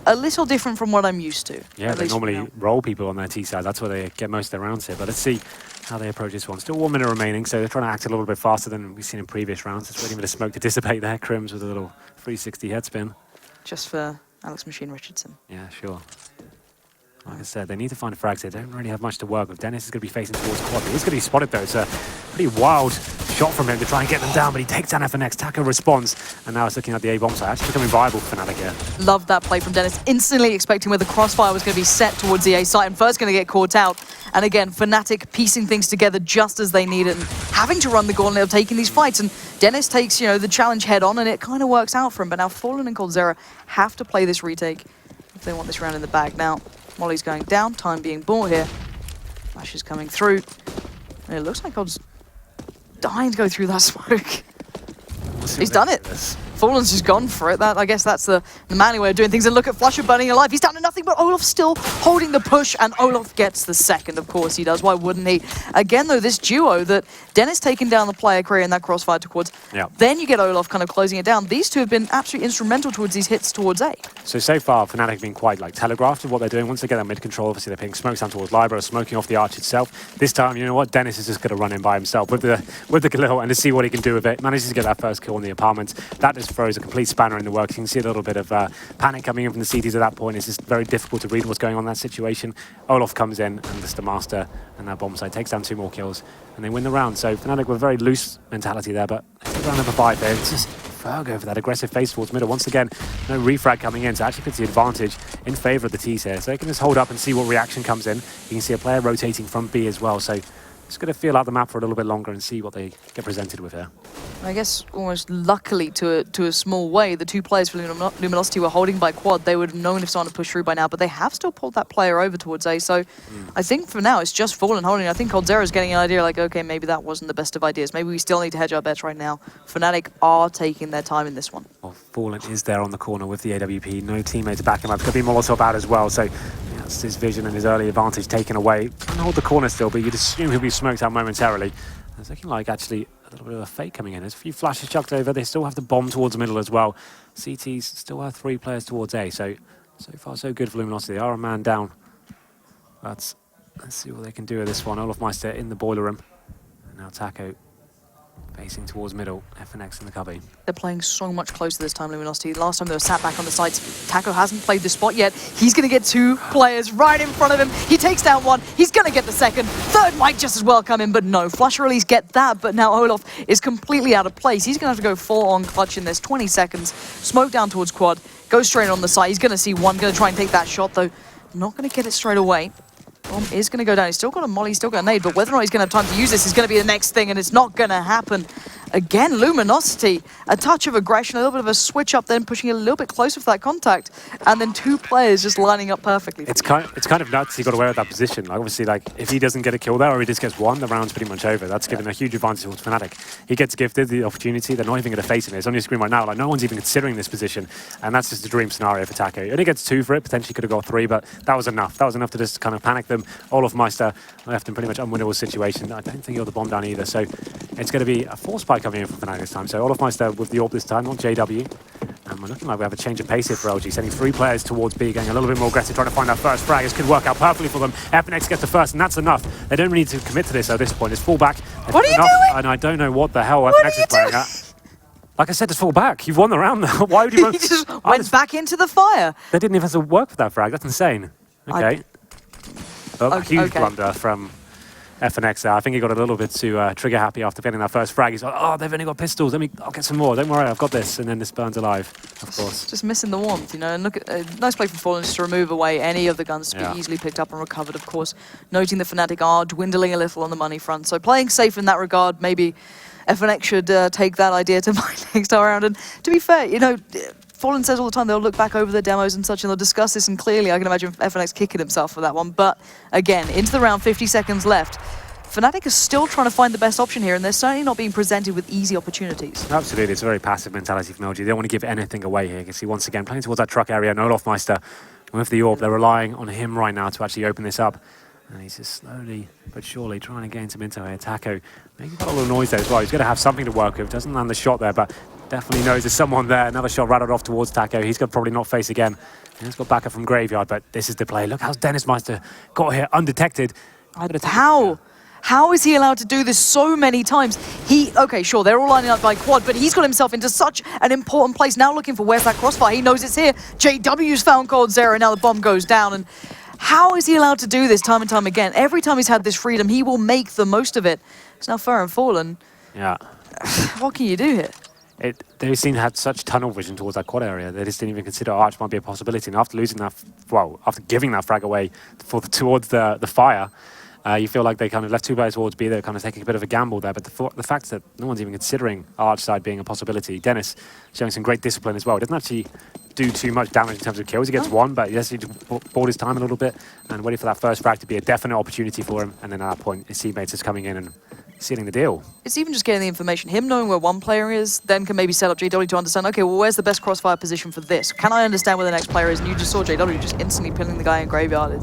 a little different from what I'm used to. Yeah, they normally roll people on their T side. That's where they get most of their rounds here. But let's see how they approach this one. Still 1 minute remaining, so they're trying to act a little bit faster than we've seen in previous rounds. It's waiting for the smoke to dissipate there. Crims with a little 360 head spin. Just for Alex Machine Richardson. Yeah, sure. Like I said, they need to find frags. They don't really have much to work with. Dennis is going to be facing towards quad. He's going to be spotted, though. It's a pretty wild shot from him to try and get them down, but he takes down FNX. Taco responds, and now it's looking at the A bomb side, actually becoming viable for Fnatic here. Love that play from Dennis, instantly expecting where the crossfire was going to be set towards the A site, and first going to get caught out. And again, Fnatic piecing things together just as they need it, and having to run the gauntlet of taking these fights. And Dennis takes, the challenge head on, and it kind of works out for him. But now Fallen and coldzera have to play this retake if they want this round in the bag. Now, Molly's going down, time being bought here. Flash is coming through. And it looks like Cold's dying to go through that smoke. He's done it. Fallen's just gone for it. I guess that's the manly way of doing things. And look at Flusher burning alive. He's down to nothing, but Olaf still holding the push, and Olaf gets the second. Of course he does. Why wouldn't he? Again, though, this duo that Dennis taking down the player, creating that crossfire towards. Yep. Then you get Olaf kind of closing it down. These two have been absolutely instrumental towards these hits towards A. So far, Fnatic have been quite telegraphed with what they're doing. Once they get that mid control, obviously they're putting smokes down towards Libero, smoking off the arch itself. This time, you know what? Dennis is just going to run in by himself with the Galil and to see what he can do with it. Manages to get that first kill in the apartment. That just throws a complete spanner in the works. You can see a little bit of panic coming in from the CTs at that point. It's just very difficult to read what's going on in that situation. Olaf comes in, and just the master and that bomb side takes down 2 more kills, and they win the round. So Fnatic with a very loose mentality there, but round number 5 there. It's just Fergo for that aggressive face towards middle. Once again, no refrag coming in, so actually puts the advantage in favour of the T's here. So they can just hold up and see what reaction comes in. You can see a player rotating from B as well, so just going to feel out the map for a little bit longer and see what they get presented with here. I guess almost luckily to a small way, the 2 players for Luminosity were holding by quad. They would have known if someone had pushed through by now, but they have still pulled that player over towards A. So I think for now it's just Fallen holding. I think coldzera is getting an idea like, okay, maybe that wasn't the best of ideas. Maybe we still need to hedge our bets right now. Fnatic are taking their time in this one. Well, Fallen is there on the corner with the AWP. No teammate to back him up. Could be Molotov out as well. So that's his vision and his early advantage taken away. Trying to hold the corner still, but you'd assume he'll be smoked out momentarily. It's looking like actually a little bit of a fake coming in. There's a few flashes chucked over. They still have the bomb towards the middle as well. CTs still have 3 players towards A. So far so good for Luminosity. They are a man down. But let's see what they can do with this one. Olaf Meister in the boiler room. And now Taco facing towards middle. FNX in the cubby. They're playing so much closer this time, Luminosity. Last time they were sat back on the sides. Taco hasn't played the spot yet. He's going to get 2 players right in front of him. He takes down 1. He's going to get the second. Third might just as well come in, but no. Flush release get that, but now Olaf is completely out of place. He's going to have to go full on clutch in this. 20 seconds. Smoke down towards quad. Go straight on the side. He's going to see 1. Going to try and take that shot, though. Not going to get it straight away. Bomb is going to go down. He's still got a molly, still got a nade, but whether or not he's going to have time to use this is going to be the next thing, and it's not going to happen. Again, Luminosity, a touch of aggression, a little bit of a switch up, then pushing a little bit closer for that contact, and then 2 players just lining up perfectly. It's kind of nuts he got away with that position. Like, obviously, if he doesn't get a kill there or he just gets 1, the round's pretty much over. That's given a huge advantage towards Fnatic. He gets gifted the opportunity. They're not even going to face him. It's on your screen right now. Like, no one's even considering this position, and that's just a dream scenario for Taco. He only gets 2 for it. Potentially could have got 3, but that was enough. That was enough to just kind of panic them. Olaf Meister left in pretty much unwinnable situation. I don't think he got the bomb down either. So it's going to be a force spike coming in from Fnatic this time. So Olaf Meister with the AWP this time, not JW. And we're looking like we have a change of pace here for LG, sending 3 players towards B, going a little bit more aggressive, trying to find that first frag. This could work out perfectly for them. FNX gets the first, and that's enough. They don't really need to commit to this at this point. It's fall back. What are you doing? And I don't know what the hell FNX is playing at. Like I said, just fall back. You've won the round now. Why would you run? He just went back into the fire. They didn't even have to work for that frag. That's insane. Okay. Huge blunder from FNX there. I think he got a little bit too trigger happy after getting that first frag. He's like, oh, they've only got pistols. I'll get some more. Don't worry, I've got this. And then this burns alive, of course. Just missing the warmth, And look at nice play from Fallen just to remove away any of the guns to be easily picked up and recovered, of course. Noting the Fnatic are dwindling a little on the money front. So playing safe in that regard, maybe FNX should take that idea to my next time around. And to be fair, Fallen says all the time they'll look back over the demos and such, and they'll discuss this, and clearly I can imagine FNX kicking himself for that one. But again, into the round, 50 seconds left. Fnatic is still trying to find the best option here, and they're certainly not being presented with easy opportunities. Absolutely, it's a very passive mentality from LG. They don't want to give anything away here. You can see once again playing towards that truck area, and Olaf Meister with the AWP. They're relying on him right now to actually open this up. And he's just slowly but surely trying to gain some intel here. Taco making a little noise there as well. He's going to have something to work with. Doesn't land the shot there, but definitely knows there's someone there. Another shot rattled off towards Taco. He's going to probably not face again. And he's got backup from Graveyard, but this is the play. Look how Dennis Meister got here undetected. How is he allowed to do this so many times? Okay, sure, they're all lining up by quad, but he's got himself into such an important place. Now looking for where's that crossfire. He knows it's here. JW's found coldzera, now the bomb goes down. And how is he allowed to do this time and time again? Every time he's had this freedom, he will make the most of it. It's now Fer and Fallen. Yeah. What can you do here? They seem to have such tunnel vision towards that quad area. They just didn't even consider Arch might be a possibility. And after losing that, well, after giving that frag away towards the fire, you feel like they kind of left 2 players towards B. They're kind of taking a bit of a gamble there. But the fact that no one's even considering Arch side being a possibility. Dennis showing some great discipline as well. He doesn't actually do too much damage in terms of kills. He gets one, but he has to bought his time a little bit and waiting for that first frag to be a definite opportunity for him. And then at that point, his teammates is coming in and sealing the deal. It's even just getting the information. Him knowing where one player is, then can maybe set up JW to understand, okay, well, where's the best crossfire position for this? Can I understand where the next player is? And you just saw JW just instantly pinning the guy in Graveyard.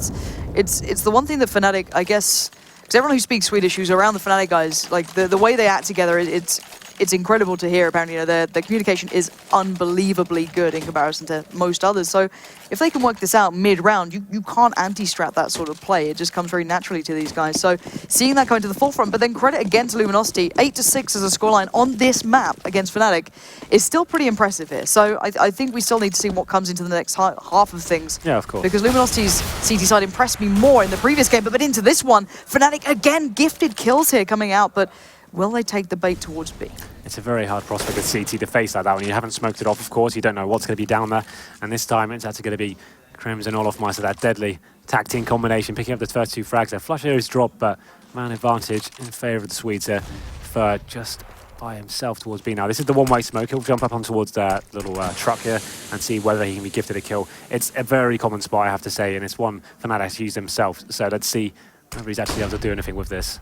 It's the one thing that Fnatic, I guess, because everyone who speaks Swedish, who's around the Fnatic guys, like the way they act together, it's incredible to hear. Apparently, you know, their communication is unbelievably good in comparison to most others. So if they can work this out mid-round, you can't anti-strat that sort of play. It just comes very naturally to these guys. So seeing that going to the forefront, but then credit again to Luminosity, 8-6 as a scoreline on this map against Fnatic is still pretty impressive here. So I think we still need to see what comes into the next half of things. Yeah, of course. Because Luminosity's CT side impressed me more in the previous game, but into this one, Fnatic again gifted kills here coming out, but will they take the bait towards B? It's a very hard prospect with CT to face like that when you haven't smoked it off, of course. You don't know what's going to be down there. And this time it's actually going to be Crims and Olofmeister, that deadly tag team combination, picking up the first 2 frags there. Flush is dropped, but man advantage in favour of the Swedes there. For just by himself towards B now. This is the one-way smoke. He'll jump up on towards that little truck here and see whether he can be gifted a kill. It's a very common spot, I have to say, and it's one Fnatic has used himself. So let's see whether he's actually able to do anything with this.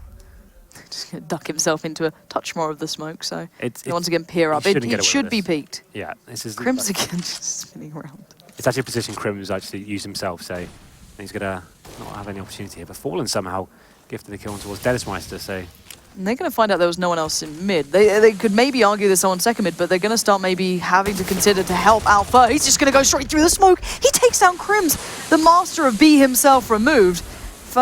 Just going to duck himself into a touch more of the smoke, so once again peer up. It should be peaked. Yeah, this is Crims again just spinning around. It's actually a position Crims actually used himself, so he's going to not have any opportunity here. But Fallen somehow gifted the kill on towards Dennismeister, so... And they're going to find out there was no one else in mid. They could maybe argue there's someone second mid, but they're going to start maybe having to consider to help Alpha. He's just going to go straight through the smoke. He takes down Crims, the master of B himself removed.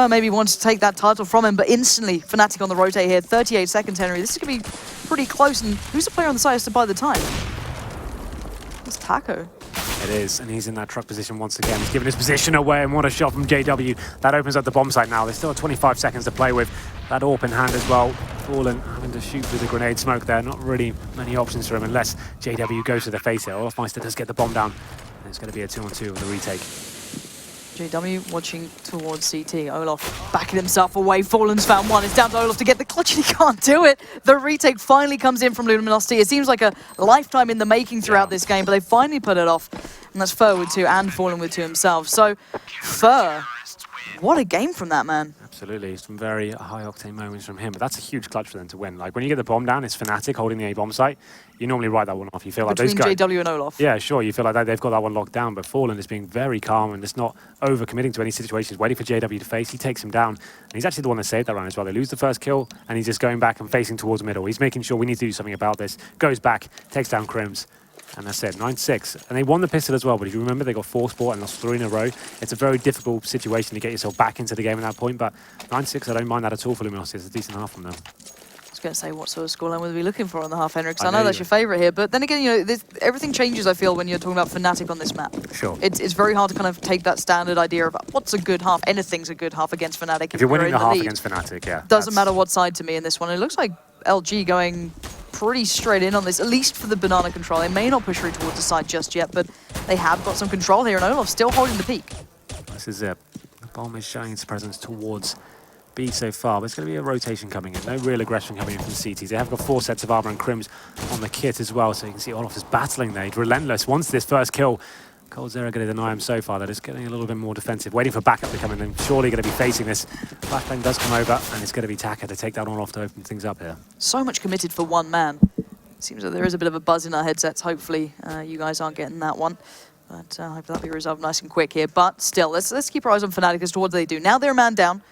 Maybe wants to take that title from him, but instantly Fnatic on the rotate here. 38 seconds, Henry. This is going to be pretty close. And who's the player on the side has to buy the time? It's Taco. It is, and he's in that truck position once again. He's giving his position away, and what a shot from JW. That opens up the bomb site now. There's still 25 seconds to play with. That AWP in hand as well. Fallen having to shoot through the grenade smoke there. Not really many options for him unless JW goes to the face here. Olofmeister does get the bomb down. And it's going to be a 2-on-2 with the retake. JW watching towards CT. Olof backing himself away. Fallen's found one. It's down to Olof to get the clutch, and he can't do it. The retake finally comes in from Luminosity. It seems like a lifetime in the making throughout this game, but they finally put it off. And that's Fur with 2 and Fallen with 2 himself. So, Fur, what a game from that man. Absolutely, some very high-octane moments from him, but that's a huge clutch for them to win. Like, when you get the bomb down, it's Fnatic holding the A-bomb site. You normally write that one off. You feel like those guys... JW and Olof. Yeah, sure, you feel like they've got that one locked down, but Fallen is being very calm and just not over-committing to any situations, waiting for JW to face. He takes him down, and he's actually the one that saved that round as well. They lose the first kill, and he's just going back and facing towards middle. He's making sure we need to do something about this. Goes back, takes down Crims. And that's it, 9-6. And they won the pistol as well, but if you remember, they got 4 sport and lost 3 in a row. It's a very difficult situation to get yourself back into the game at that point, but 9-6, I don't mind that at all for Luminosity. It's a decent half from them. I was going to say, what sort of scoreline would we be looking for on the half, Henrik? Because I know that's your favourite here, but then again, you know, everything changes, I feel, when you're talking about Fnatic on this map. Sure. It's very hard to kind of take that standard idea of what's a good half. Anything's a good half against Fnatic. If you're winning the half against Fnatic, yeah. Doesn't matter what side to me in this one. It looks like LG going pretty straight in on this, at least for the banana control. They may not push through towards the side just yet, but they have got some control here, and Olaf still holding the peak. This is it. The bomb is showing its presence towards B so far, but it's going to be a rotation coming in. No real aggression coming in from CTs. They have got 4 sets of armor and Crims on the kit as well, so you can see Olaf is battling there. He's relentless. Once this first kill, coldzera going to deny him so far. They're just getting a little bit more defensive, waiting for backup to come in, and surely going to be facing this. Flashbang does come over, and it's going to be Taka to take that one off to open things up here. So much committed for one man. Seems like there is a bit of a buzz in our headsets. Hopefully, you guys aren't getting that one. But I hope that'll be resolved nice and quick here. But still, let's keep our eyes on Fnatic as to what they do. Now they're a man down.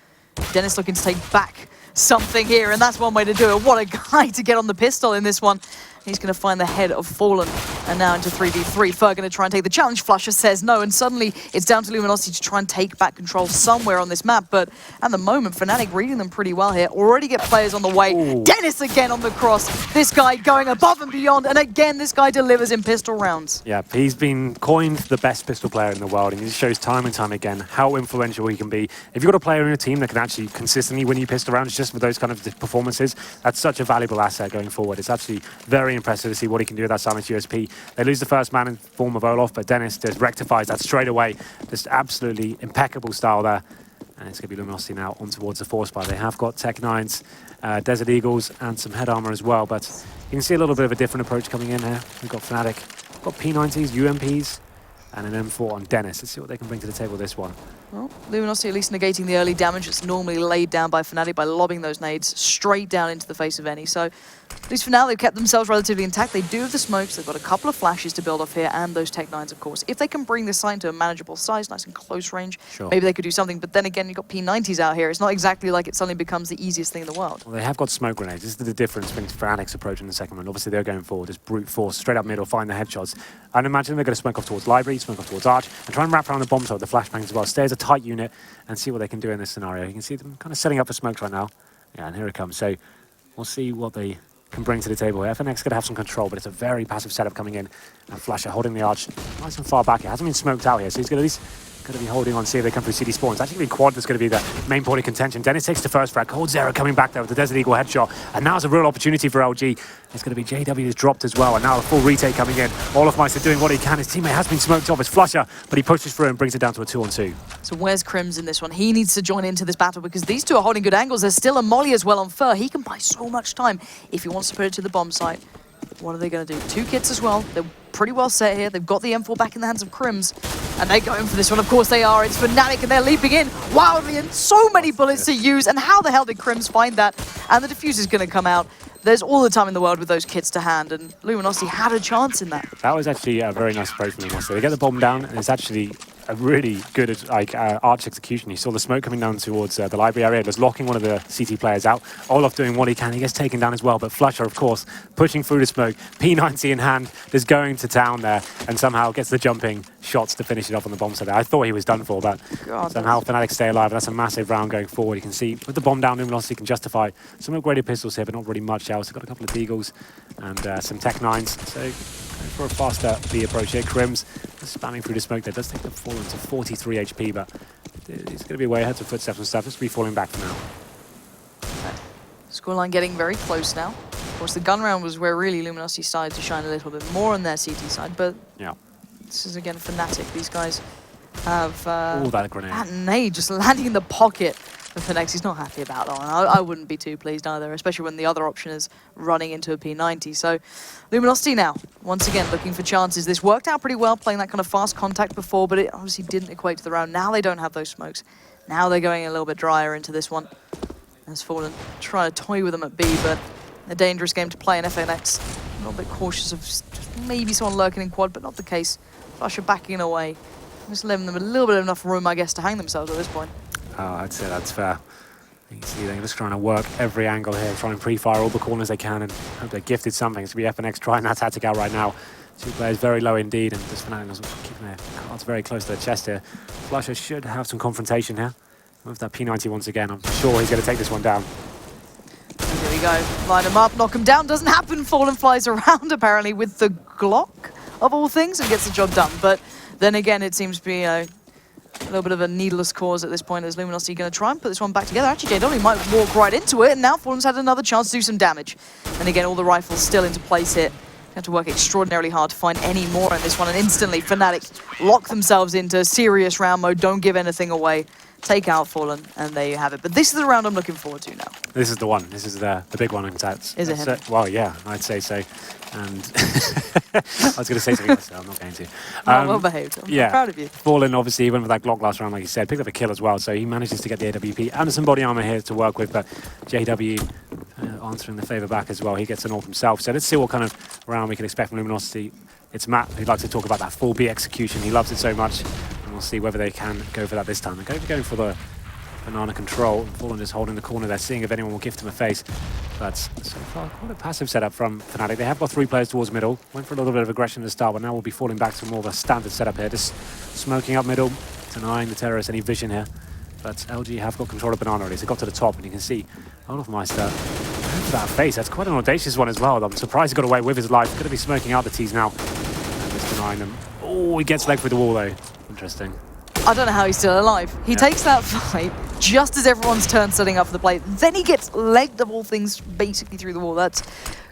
Dennis looking to take back something here, and that's one way to do it. What a guy to get on the pistol in this one. He's going to find the head of Fallen. And now into 3v3. Fer going to try and take the challenge. Flusher says no. And suddenly it's down to Luminosity to try and take back control somewhere on this map. But at the moment, Fnatic reading them pretty well here. Already get players on the way. Ooh. Dennis again on the cross. This guy going above and beyond. And again, this guy delivers in pistol rounds. Yeah, he's been coined the best pistol player in the world. And he shows time and time again how influential he can be. If you've got a player in your team that can actually consistently win you pistol rounds just with those kind of performances, that's such a valuable asset going forward. It's actually very impressive to see what he can do with that silenced USP. They lose the first man in the form of Olaf, but Dennis just rectifies that straight away. Just absolutely impeccable style there. And it's going to be Luminosity now on towards the Force Bar. They have got Tech 9s, Desert Eagles, and some head armor as well. But you can see a little bit of a different approach coming in here. We've got Fnatic, we've got P90s, UMPs, and an M4 on Dennis. Let's see what they can bring to the table this one. Well, Luminosity at least negating the early damage that's normally laid down by Fnatic by lobbing those nades straight down into the face of any. So at least for now, they've kept themselves relatively intact. They do have the smokes. They've got a couple of flashes to build off here and those Tech 9s, of course. If they can bring this side to a manageable size, nice and close range, sure, maybe they could do something. But then again, you've got P90s out here. It's not exactly like it suddenly becomes the easiest thing in the world. Well, they have got smoke grenades. This is the difference between Fnatic's approach in the second round. Obviously, they're going forward, just brute force, straight up middle, find the headshots. I'd imagine they're going to smoke off towards Library, smoke off towards Arch, and try and wrap around the bomb side with the flashbangs as well. Stay as a tight unit and see what they can do in this scenario. You can see them kind of setting up for smokes right now. Yeah, and here it comes. So we'll see what they can bring to the table here. FNX going to have some control, but it's a very passive setup coming in. And Flasher holding the Arch nice and far back. It hasn't been smoked out here, so he's going to at least be holding on, see if they come through CD spawns. Actually, going to be Quad that's going to be the main point of contention. Dennis takes the first frag. Cold Zero coming back there with the Desert Eagle headshot. And now's a real opportunity for LG. It's going to be JW that's dropped as well. And now a full retake coming in. Olafmeister doing what he can. His teammate has been smoked off as Flusher, but he pushes through and brings it down to a 2-on-2. So where's Crims in this one? He needs to join into this battle because these two are holding good angles. There's still a molly as well on Fer. He can buy so much time if he wants to put it to the bomb site. What are they going to do? 2 kits as well. They're pretty well set here. They've got the M4 back in the hands of Crims. And they're going for this one. Of course they are. It's Fnatic and they're leaping in wildly and so many bullets to use. And how the hell did Crims find that? And the diffuser's going to come out. There's all the time in the world with those kits to hand. And Luminosity had a chance in that. That was actually a very nice approach from Luminosity. They get the bomb down and it's actually a really good arch execution. You saw the smoke coming down towards the library area. It was locking one of the CT players out. Olaf doing what he can. He gets taken down as well. But Flusher, of course, pushing through the smoke. P90 in hand, just going to town there and somehow gets the jumping shots to finish it off on the bomb side. I thought he was done for, but somehow Fnatic stay alive. That's a massive round going forward. You can see with the bomb down, Luminosity can justify some upgraded pistols here, but not really much else. They've got a couple of Deagles and some Tech 9s. So for a faster B approach here, Crims spamming through the smoke there. Does take the Fallen to 43 HP, but he's going to be way ahead of footsteps and stuff. Just be falling back for now. Okay. Scoreline getting very close now. Of course, the gun round was where really Luminosity started to shine a little bit more on their CT side, but yeah, this is again Fnatic. These guys have that grenade. That nade just landing in the pocket of Fnatic. He's not happy about that one. I wouldn't be too pleased either, especially when the other option is running into a P90. So Luminosity now, once again, looking for chances. This worked out pretty well, playing that kind of fast contact before, but it obviously didn't equate to the round. Now they don't have those smokes. Now they're going a little bit drier into this one. As Fallen trying to toy with them at B, but a dangerous game to play in FNX. A little bit cautious of just maybe someone lurking in quad, but not the case. Flusher backing away. Just leaving them a little bit of enough room, I guess, to hang themselves at this point. I'd say that's fair. You can see they're just trying to work every angle here, try and pre-fire all the corners they can and hope they're gifted something. It's going to be FNX trying that tactic out right now. 2 players very low indeed, and just Fnatic keeping their cards very close to their chest here. Flusher should have some confrontation here. With that P90 once again, I'm sure he's going to take this one down. And here we go. Line him up, knock him down. Doesn't happen. Fallen flies around, apparently, with the Glock, of all things, and gets the job done. But then again, it seems to be a little bit of a needless cause at this point. Is Luminosity going to try and put this one back together? Actually, JW might walk right into it, and now Fallen's had another chance to do some damage. And again, all the rifles still into place here. They have to work extraordinarily hard to find any more in this one, and instantly Fnatic lock themselves into serious round mode. Don't give anything away. Take out Fallen, and there you have it. But this is the round I'm looking forward to now. This is the one. This is the big one in fact. Is it? Well, yeah, I'd say so. And I was going to say something else, so I'm not going to. Well behaved. I'm proud of you. Fallen, obviously, went with that Glock last round, like you said. Picked up a kill as well, so he manages to get the AWP and some body armor here to work with. But JW answering the favour back as well. He gets an AWP himself. So let's see what kind of round we can expect from Luminosity. It's Matt who'd like to talk about that full B execution. He loves it so much. And we'll see whether they can go for that this time. They're going for the banana control. Fallen just holding the corner there, seeing if anyone will gift him a face. But so far, quite a passive setup from Fnatic. They have got 3 players towards middle. Went for a little bit of aggression at the start, but now we'll be falling back to more of a standard setup here. Just smoking up middle, denying the terrorists any vision here. But LG have got control of banana already. So they got to the top, and you can see Olofmeister going for that face. That's quite an audacious one as well. I'm surprised he got away with his life. Going to be smoking out the T's now. And just denying them. Oh, he gets legged through the wall though. Interesting. I don't know how he's still alive. He takes that fight just as everyone's turn setting up for the play. Then he gets legged of all things basically through the wall. That's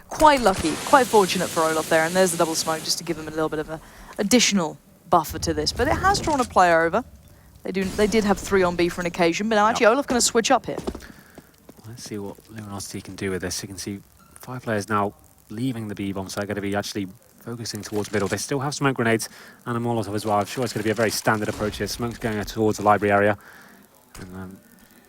quite lucky, quite fortunate for Olof there. And there's the double smoke just to give him a little bit of an additional buffer to this. But it has drawn a player over. They did have 3 on B for an occasion, but now actually Olof going to switch up here. Let's see what Luminosity can do with this. You can see 5 players now leaving the B bomb site, going to be actually focusing towards middle. They still have smoke grenades and a Molotov as well. I'm sure it's going to be a very standard approach here. Smoke's going towards the library area. And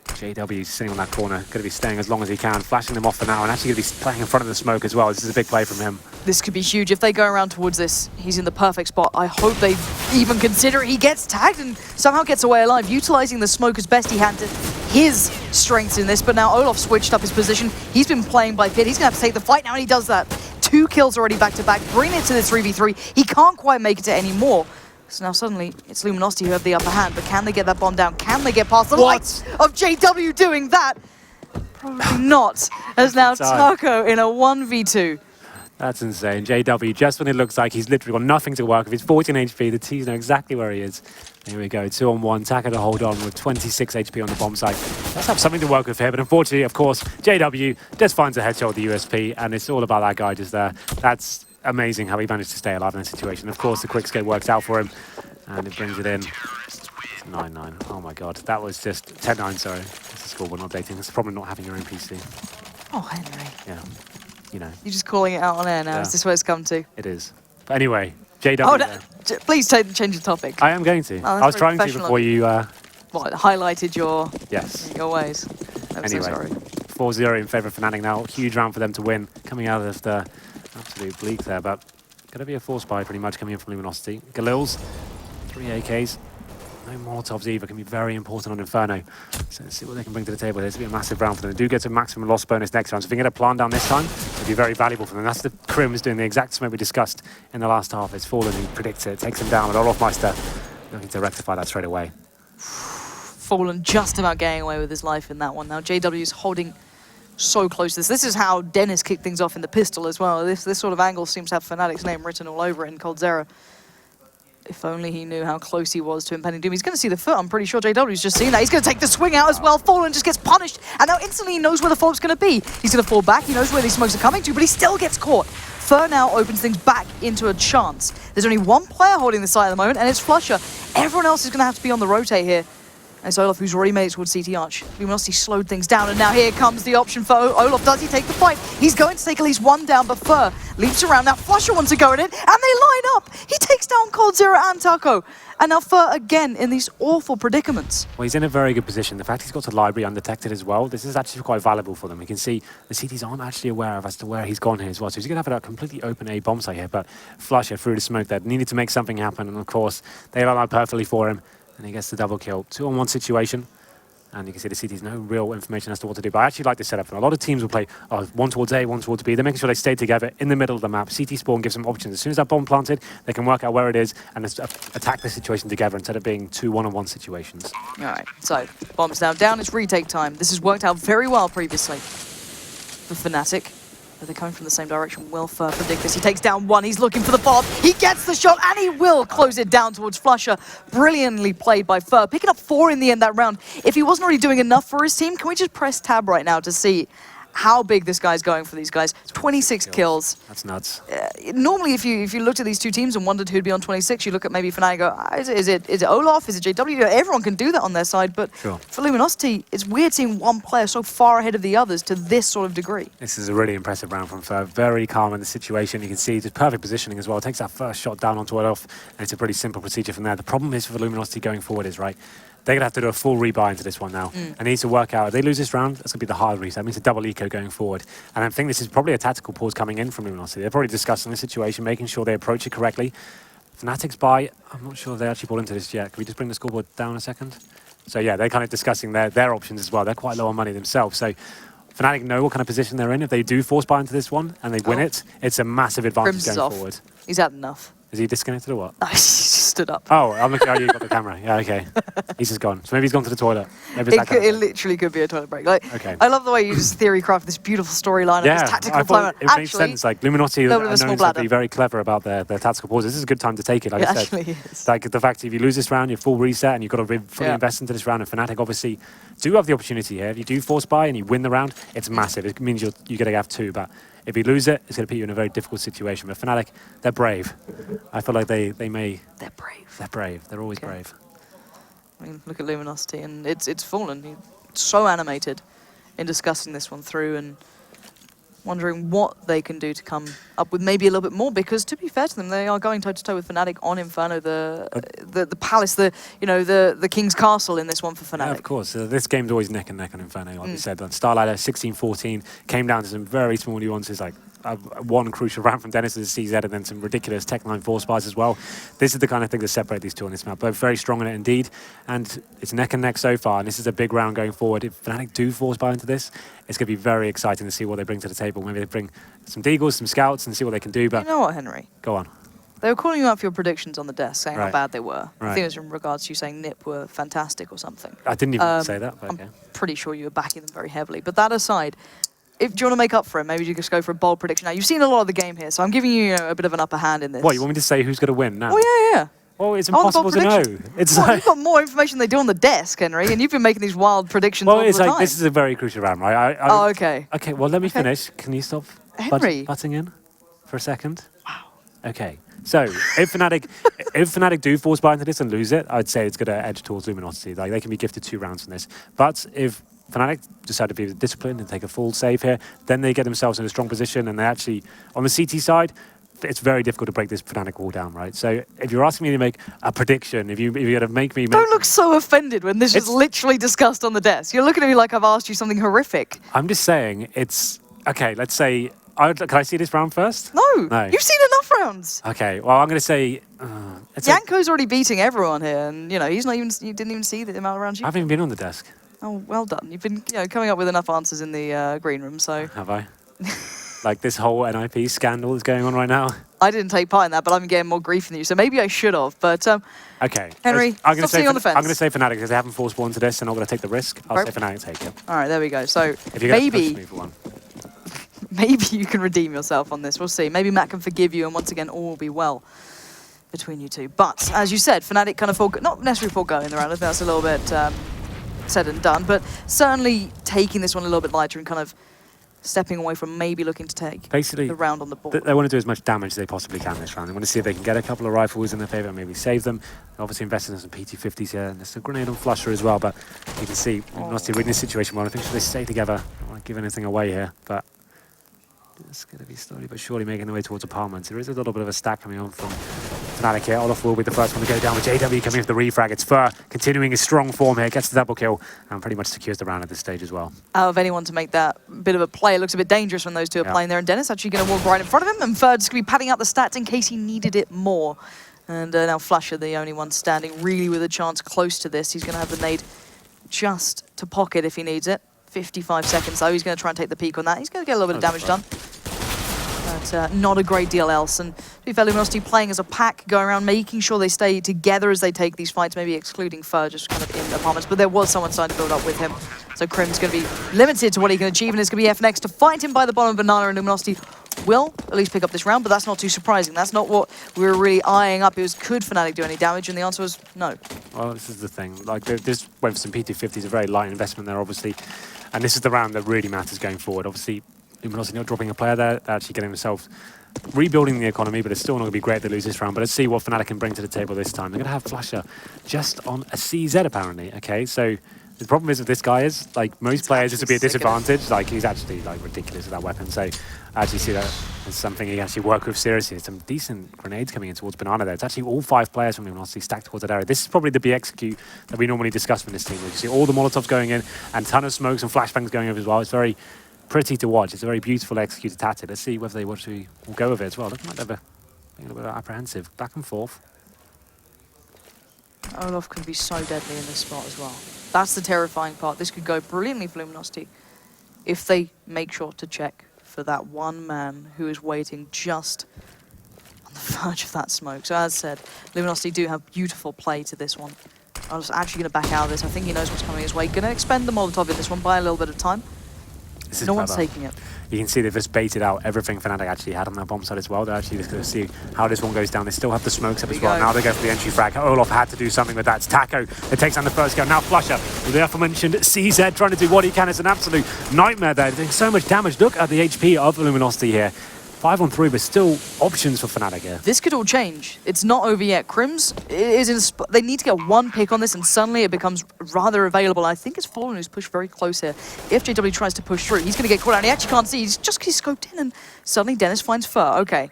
JW sitting on that corner, going to be staying as long as he can, flashing them off for now, and actually going to be playing in front of the smoke as well. This is a big play from him. This could be huge. If they go around towards this, he's in the perfect spot. I hope they even consider it. He gets tagged and somehow gets away alive, utilizing the smoke as best he had to his strengths in this. But now Olof switched up his position. He's been playing by pit. He's going to have to take the fight now, and he does that. 2 kills already back-to-back, bring it to the 3v3. He can't quite make it to any more. So now suddenly, it's Luminosity who have the upper hand, but can they get that bomb down? Can they get past the likes of JW doing that? Probably not, as now Taco in a 1v2. That's insane. JW, just when it looks like he's literally got nothing to work with, he's 14 HP, the T's know exactly where he is. Here we go, 2-on-1, Taco to hold on with 26 HP on the bomb site. Let's have something to work with here, but unfortunately, of course, JW just finds a headshot with the USP, and it's all about that guy just there. That's amazing how he managed to stay alive in that situation. Of course, the quick escape works out for him, and it brings it in. 9-9. Oh my god, that was just 10-9, sorry. That's the score, we're not dating. It's probably not having your own PC. Oh, Henry. Yeah, you know. You're just calling it out on air now. Yeah. Is this where it's come to? It is. But anyway, JW. Oh, please change the topic. I am going to. I was trying to before you. What, highlighted your ways? I'm anyway, so sorry. 4-0 in favour of Fnatic now. Huge round for them to win, coming out of the absolute bleak there, but going to be a force buy pretty much coming in from Luminosity. Galil's 3 AKs. No Molotovs either, can be very important on Inferno. So let's see what they can bring to the table. This will be a massive round for them. They do get a maximum loss bonus next round, so if they can get a plant down this time, it'll be very valuable for them. That's the Crims doing the exact smoke we discussed in the last half. It's Fallen who predicts it, takes him down, but Olofmeister looking to rectify that straight away. Fallen just about getting away with his life in that one. Now JW's holding so close to this. This is how Dennis kicked things off in the pistol as well. This sort of angle seems to have Fnatic's name written all over it in Coldzera. If only he knew how close he was to impending doom. He's going to see the foot. I'm pretty sure JW's just seen that. He's going to take the swing out as well. Fallen just gets punished. And now instantly he knows where the follow-up's going to be. He's going to fall back. He knows where these smokes are coming to, but he still gets caught. Fur now opens things back into a chance. There's only 1 player holding the site at the moment, and it's Flusher. Everyone else is going to have to be on the rotate here. And it's Olof who's already made it towards CT Arch. Luminosity slowed things down, and now here comes the option for Olof. Does he take the fight? He's going to take at least 1 down, but Fur leaps around. Now Flusher wants to go in it, and they line up. He takes down Coldzera and Taco. And now Fur again in these awful predicaments. Well, he's in a very good position. The fact he's got the library undetected as well, this is actually quite valuable for them. You can see the CTs aren't actually aware of as to where he's gone here as well. So he's going to have a completely open A bomb site here, but Flusher through the smoke there needed to make something happen, and of course, they aligned perfectly for him. And he gets the double kill. 2-on-1 situation. And you can see the CT's no real information as to what to do. But I actually like this setup. A lot of teams will play 1 towards A, 1 towards B. They're making sure they stay together in the middle of the map. CT spawn gives them options. As soon as that bomb planted, they can work out where it is and attack the situation together instead of being 2 1-on-1 situations. All right, so bomb's now down. It's retake time. This has worked out very well previously for Fnatic. But they're coming from the same direction. Will Fur predict this? He takes down 1. He's looking for the bomb. He gets the shot, and he will close it down towards Flusher. Brilliantly played by Fur. Picking up 4 in the end that round. If he wasn't already doing enough for his team, can we just press tab right now to see how big this guy's going for these guys? 26 kills. That's nuts. Normally, if you looked at these 2 teams and wondered who'd be on 26, you look at maybe Fnatic and go, is it Olaf? Is it JW? Everyone can do that on their side, but for Luminosity, it's weird seeing 1 player so far ahead of the others to this sort of degree. This is a really impressive round from Fur. Very calm in the situation. You can see just perfect positioning as well. Takes that first shot down onto Olaf, and it's a pretty simple procedure from there. The problem is for Luminosity going forward is, right, they're going to have to do a full rebuy into this one now. And they need to work out, if they lose this round, that's going to be the hard reset. That means a double eco going forward. And I think this is probably a tactical pause coming in from Luminosity. They're probably discussing the situation, making sure they approach it correctly. Fnatic's buy, I'm not sure if they actually bought into this yet. Can we just bring the scoreboard down a second? So yeah, they're kind of discussing their options as well. They're quite low on money themselves. So Fnatic know what kind of position they're in. If they do force buy into this one and they win it, it's a massive advantage going forward. He's had enough. Is he disconnected or what? No, he just stood up. Oh, I'm looking. Oh, you got the camera. Yeah, okay. He's just gone. So maybe he's gone to the toilet. Maybe It literally could be a toilet break. Like, okay. I love the way you just theory craft this beautiful storyline of this tactical plan. It makes sense. Like Luminosity are known to be very clever about their tactical pauses. This is a good time to take it. Like I said, is. Like the fact that if you lose this round, you're full reset and you've got to fully invest into this round. And Fnatic obviously do have the opportunity here. If you do force buy and you win the round, it's massive. It means you're going to have 2, but if you lose it, it's going to put you in a very difficult situation. But Fnatic, they're brave. I feel like they may... They're brave. They're brave. They're always brave. I mean, look at Luminosity, and it's fallen. He's so animated in discussing this one through and wondering what they can do to come up with maybe a little bit more, because to be fair to them, they are going toe-to-toe with Fnatic on Inferno, the palace, the King's Castle in this one for Fnatic. Yeah, of course. This game's always neck and neck on Inferno, like we said. On Starlighter, 16-14, came down to some very small nuances, like one crucial round from Dennis to the CZ, and then some ridiculous Tech-9 force buys as well. This is the kind of thing that separate these two on this map. Both very strong in it indeed, and it's neck and neck so far, and this is a big round going forward. If Fnatic do force buy into this, it's going to be very exciting to see what they bring to the table. Maybe they bring some Deagles, some Scouts, and see what they can do. But you know what, Henry? Go on. They were calling you out for your predictions on the desk, saying how bad they were. Right. I think it was in regards to you saying NiP were fantastic or something. I didn't even say that, but okay. I'm pretty sure you were backing them very heavily. But that aside, do you want to make up for it, maybe you just go for a bold prediction. Now, you've seen a lot of the game here, so I'm giving you, a bit of an upper hand in this. What, you want me to say who's going to win now? Oh, yeah. Well, it's impossible to know. It's well, you've got more information than they do on the desk, Henry, and you've been making these wild predictions all the time. Well, it's like, this is a very crucial round, right? Oh, okay. Okay, well, let me finish. Can you stop butting in for a second? Wow. Okay. So, if Fnatic do force buy into this and lose it, I'd say it's going to edge towards Luminosity. Like, they can be gifted 2 rounds from this. But if Fnatic decide to be disciplined and take a full save here, then they get themselves in a strong position, and they actually, on the CT side, it's very difficult to break this Fnatic wall down, right? So if you're asking me to make a prediction, if you're going to make me... Don't look so offended when this is literally discussed on the desk. You're looking at me like I've asked you something horrific. I'm just saying it's... Okay, let's say... can I see this round first? No. You've seen enough rounds. Okay, well, I'm going to say... Yanko's already beating everyone here, and, he's not even... You didn't even see the amount of rounds you... I haven't even been on the desk. Oh, well done. You've been coming up with enough answers in the green room, so... Have I? Like this whole NIP scandal is going on right now? I didn't take part in that, but I'm getting more grief than you, so maybe I should have. But okay, Henry, stop sitting on the fence. I'm going to say Fnatic because they haven't forced one to this, and I'm not going to take the risk. I'll say Fnatic take it. All right, there we go. So if you're going to push me for one. Maybe you can redeem yourself on this. We'll see. Maybe Matt can forgive you, and once again, all will be well between you two. But as you said, Fnatic kind of not necessarily foregoing the round. I think that's a little bit said and done, but certainly taking this one a little bit lighter and kind of stepping away from maybe looking to take the round on the board. They want to do as much damage as they possibly can this round. They want to see if they can get a couple of rifles in their favor and maybe save them. They're obviously invested in some PT-50s here, and there's a grenade on Flusher as well, but you can see, Luminosity in this situation, well, I think they stay together. I don't want to give anything away here, but it's going to be slowly but surely making their way towards apartments. There is a little bit of a stack coming on from Fnatic here. Olaf will be the first one to go down with JW coming with the refrag. It's Fur continuing his strong form here, gets the double kill, and pretty much secures the round at this stage as well. Out of anyone to make that bit of a play, it looks a bit dangerous when those two are playing there, and Dennis actually going to walk right in front of him, and Fur just going to be padding out the stats in case he needed it more. And now Flusher, the only one standing really with a chance close to this. He's going to have the nade just to pocket if he needs it. 55 seconds though, he's going to try and take the peak on that. He's going to get a little bit of damage done. But not a great deal else. And to be fair, Luminosity playing as a pack, going around making sure they stay together as they take these fights, maybe excluding Fur just kind of in the apartments. But there was someone starting to build up with him. So Crim's going to be limited to what he can achieve, and it's going to be FNX to fight him by the bottom of Banana, and Luminosity will at least pick up this round, but that's not too surprising. That's not what we were really eyeing up. It was, could Fnatic do any damage? And the answer was no. Well, this is the thing. Like, this went for some PT-50s, a very light investment there, obviously. And this is the round that really matters going forward. Obviously, Luminosity not dropping a player there. They're actually getting themselves rebuilding the economy, but it's still not going to be great if they lose this round. But let's see what Fnatic can bring to the table this time. They're going to have Flusher just on a CZ, apparently. Okay, so the problem is with this guy is, like, most players, this would be a disadvantage. Like, he's actually, like, ridiculous with that weapon. So I actually see that as something he can actually work with seriously. There's some decent grenades coming in towards Banana there. It's actually all 5 players from Luminosity stacked towards that area. This is probably the BXQ that we normally discuss from this team. You see all the Molotovs going in and ton of smokes and flashbangs going over as well. It's very pretty to watch. It's a very beautiful executed tactic. Let's see whether they will go with it as well. Looking like they're a little bit apprehensive. Back and forth. Olaf can be so deadly in this spot as well. That's the terrifying part. This could go brilliantly for Luminosity if they make sure to check for that one man who is waiting just on the verge of that smoke. So as said, Luminosity do have beautiful play to this one. Olaf's actually going to back out of this. I think he knows what's coming his way. Going to expend the Molotov in this one by a little bit of time. No one's taking it. You can see they've just baited out everything Fnatic actually had on that bomb side as well. They're actually just going to see how this one goes down. They still have the smokes up as well. Now they go for the entry frag. Olaf had to do something with that. It's Taco that takes down the first kill. Now Flusher, the aforementioned CZ, trying to do what he can. It's an absolute nightmare there. Doing so much damage. Look at the HP of Luminosity here. 5-on-3, but still options for Fnatic here. This could all change. It's not over yet. Crims is in a spot. They need to get one pick on this, and suddenly it becomes rather available. I think it's Fallen who's pushed very close here. If JW tries to push through, he's going to get caught out. And he actually can't see. He's just scoped in, and suddenly Dennis finds Fur. Okay,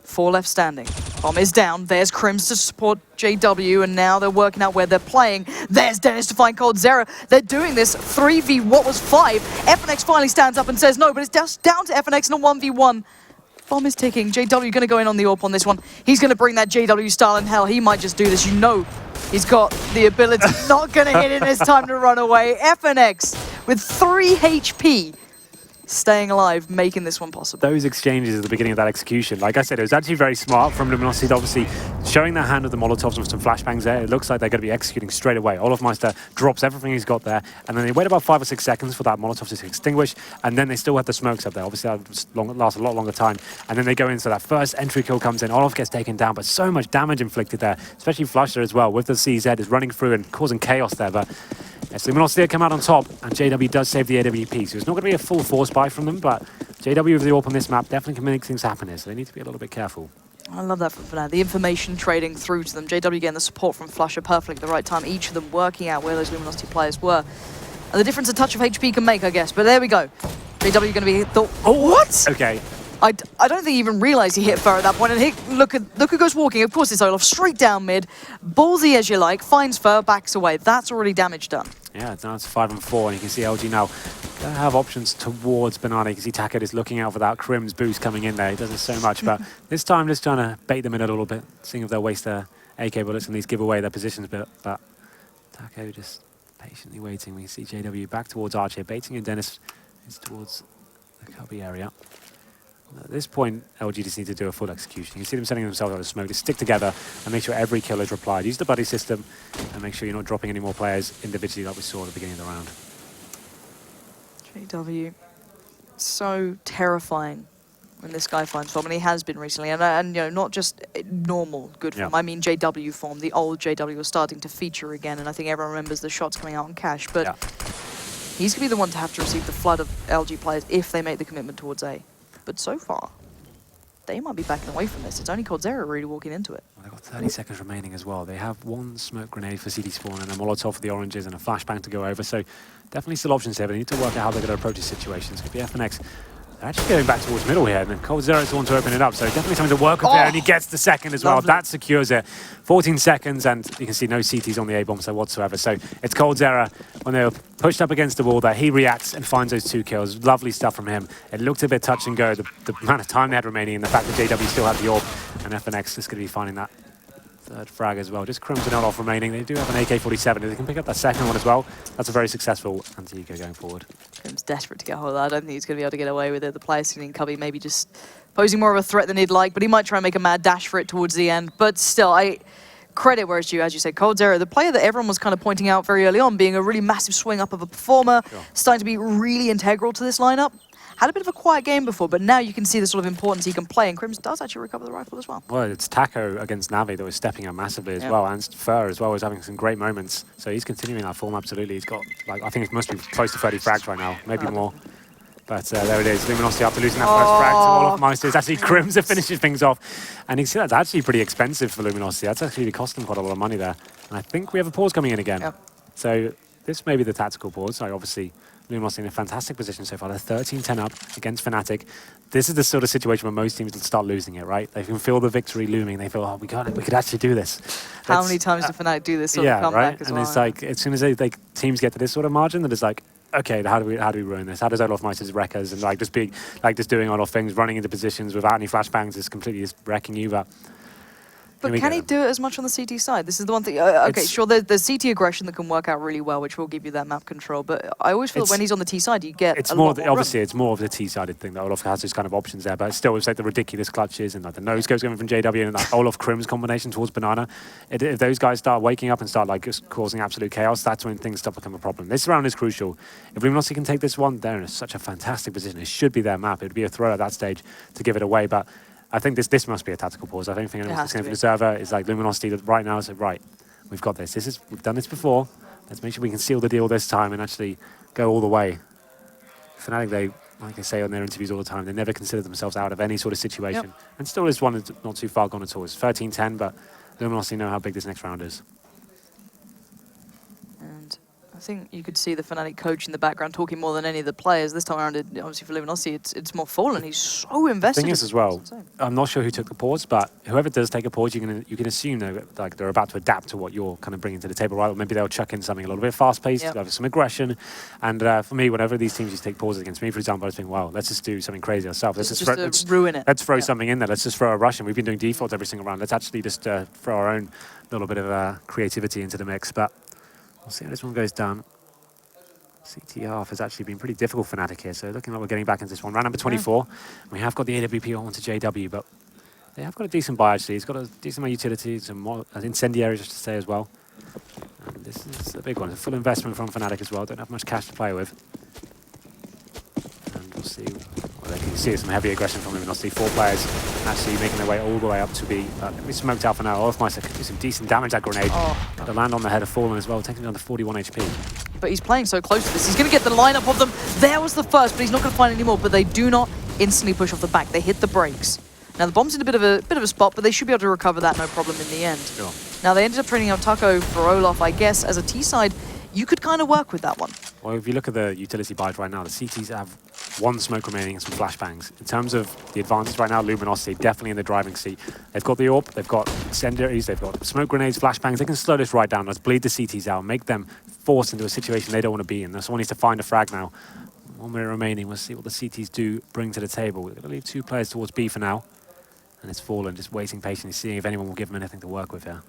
4 left standing. Bomb is down. There's Crims to support JW, and now they're working out where they're playing. There's Dennis to find coldzera. They're doing this 3v what was 5. FNX finally stands up and says no, but it's just down to FNX in a 1v1. Bomb is ticking. JW going to go in on the AWP on this one. He's going to bring that JW style in hell. He might just do this. You know he's got the ability. Not going to hit it. It's time to run away. FNX with 3 HP. Staying alive, making this one possible. Those exchanges at the beginning of that execution, like I said, it was actually very smart from Luminosity, obviously showing their hand with the Molotovs with some flashbangs there. It looks like they're going to be executing straight away. Olafmeister drops everything he's got there, and then they wait about 5 or 6 seconds for that Molotov to extinguish, and then they still have the smokes up there. Obviously, that lasts a lot longer time, and then they go in, so that first entry kill comes in. Olaf gets taken down, but so much damage inflicted there, especially Flusher as well, with the CZ is running through and causing chaos there, but yes, Luminosity come out on top, and JW does save the AWP, so it's not going to be a full force buy from them, but JW with the AWP on this map definitely can make things happen here, so they need to be a little bit careful. I love that from Fnatic. The information trading through to them. JW getting the support from Flusher perfectly at the right time, each of them working out where those Luminosity players were. And the difference a touch of HP can make, I guess, but there we go. JW going to be the... Oh, what? Okay. I don't think he even realised he hit Fur at that point. And look who goes walking. Of course, it's Olaf. Straight down mid. Ballsy as you like. Finds Fur, backs away. That's already damage done. Yeah, now it's 5-on-4, and you can see LG now going to have options towards Banana. You can see Tackett is looking out for that Crim's boost coming in there. He does it so much, but this time just trying to bait them in a little bit, seeing if they'll waste their AK bullets and at least give away their positions. But Tackett just patiently waiting. We see JW back towards Archer, baiting in Dennis is towards the cubby area. At this point, LG just need to do a full execution. You can see them setting themselves out of smoke. Just stick together and make sure every kill is replied. Use the buddy system and make sure you're not dropping any more players individually like we saw at the beginning of the round. JW, so terrifying when this guy finds form, and he has been recently. And you know, not just normal good form. I mean JW form. The old JW was starting to feature again, and I think everyone remembers the shots coming out on Cash. But he's going to be the one to have to receive the flood of LG players if they make the commitment towards A. But so far, they might be backing away from this. It's only coldzera really walking into it. Well, they've got 30 seconds remaining as well. They have 1 smoke grenade for CD spawn and a Molotov for the oranges and a flashbang to go over. So definitely still options here, but they need to work out how they're going to approach this situation. It's going to be FNX. They're actually going back towards middle here, and then coldzera is the one to open it up. So definitely something to work with there, and he gets the second as well. Lovely. That secures it. 14 seconds, and you can see no CTs on the A-bomb so whatsoever. So it's coldzera when they were pushed up against the wall there. He reacts and finds those 2 kills. Lovely stuff from him. It looked a bit touch and go, the amount of time they had remaining, and the fact that JW still had the AWP, and FNX is going to be finding that 3rd frag as well. Just Crims and Olaf remaining. They do have an AK-47. If they can pick up that 2nd one as well, that's a very successful anti-eco going forward. Crims desperate to get hold of that. I don't think he's going to be able to get away with it. The player sitting in cubby maybe just posing more of a threat than he'd like, but he might try and make a mad dash for it towards the end. But still, I credit where it's due, as you said, coldzera, the player that everyone was kind of pointing out very early on, being a really massive swing up of a performer, starting to be really integral to this lineup. Had a bit of a quiet game before, but now you can see the sort of importance he can play, and Crims does actually recover the rifle as well. Well, it's Taco against Navi that was stepping up massively as well, and Fur as well was having some great moments. So he's continuing that form, absolutely. He's got, like, I think it must be close to 30 frags right now, maybe more. But there it is, Luminosity after losing that first frag to Olafmeister. It's actually Crims that finishes things off. And you can see that's actually pretty expensive for Luminosity. That's actually costing them quite a lot of money there. And I think we have a pause coming in again. So this may be the tactical pause. So obviously, Luminosity in a fantastic position so far. They're 13-10 up against Fnatic. This is the sort of situation where most teams start losing it, right? They can feel the victory looming. They feel, oh, we got it. We could actually do this. How many times do Fnatic do this sort of comeback as well? And it's like, as soon as teams get to this sort of margin, that it's like, okay, how do we ruin this? How does Olafmeister's wreck us? And like just doing Olaf things, running into positions without any flashbangs is completely just wrecking you. But But can he do it as much on the CT side? This is the one thing. Okay, sure, there's CT aggression that can work out really well, which will give you that map control. But I always feel that when he's on the T side, you get it's a more lot more obviously it's more of the T-sided thing that Olaf has those kind of options there. But still, it's like the ridiculous clutches and like the nose goes going from JW and like Olaf Krim's combination towards Banana. If those guys start waking up and start like just causing absolute chaos, that's when things start to become a problem. This round is crucial. If Luminosity can take this one, they're in such a fantastic position. It should be their map. It would be a throw at that stage to give it away. But I think this must be a tactical pause. I don't think anyone's going for the server. It's like Luminosity that right now is like, right, we've got this. We've done this before. Let's make sure we can seal the deal this time and actually go all the way. Fnatic, like they say on their interviews all the time, they never consider themselves out of any sort of situation. And still this one is not too far gone at all. It's 13-10, but Luminosity know how big this next round is. And I think you could see the Fnatic coach in the background talking more than any of the players. This time around, obviously for Luminosity, it's more Fallen. He's so invested. The thing is as well, I'm not sure who took the pause, but whoever does take a pause, you can assume that like they're about to adapt to what you're kind of bringing to the table, right? Or maybe they'll chuck in something a little bit fast-paced, have some aggression. And for me, whenever these teams just take pauses against me, for example, I was thinking, wow, let's just do something crazy ourselves. Let's ruin it. Let's throw something in there. Let's just throw a rush in. We've been doing defaults every single round. Let's actually just throw our own little bit of creativity into the mix. But we'll see how this one goes down. CT half has actually been pretty difficult for Fnatic here, so looking like we're getting back into this one. Round number 24. We have got the AWP onto JW, but they have got a decent buy actually. He's got a decent amount of utility, some more incendiaries just to say as well. And this is a big one. It's a full investment from Fnatic as well. Don't have much cash to play with. And we'll see. Well, they can see some heavy aggression from Luminosity. 4 players actually making their way all the way up to B. We smoked out for now. Olafmeister can do some decent damage that grenade. Got to land on the head of Fallen as well, taking down to 41 HP. But he's playing so close to this. He's going to get the lineup of them. There was the first, but he's not going to find any more. But they do not instantly push off the back. They hit the brakes. Now the bomb's in a bit of a spot, but they should be able to recover that no problem in the end. Sure. Now they ended up trading out Taco for Olaf, I guess. As a T side, you could kind of work with that one. Well, if you look at the utility buys right now, the CTs have 1 smoke remaining and some flashbangs. In terms of the advantage right now, Luminosity definitely in the driving seat. They've got the AWP, they've got incendiaries, they've got smoke grenades, flashbangs. They can slow this right down. Let's bleed the CTs out, make them forced into a situation they don't want to be in. Someone needs to find a frag now. 1 minute remaining. We'll see what the CTs do bring to the table. We're going to leave 2 players towards B for now. And it's Fallen, just waiting patiently, seeing if anyone will give him anything to work with here.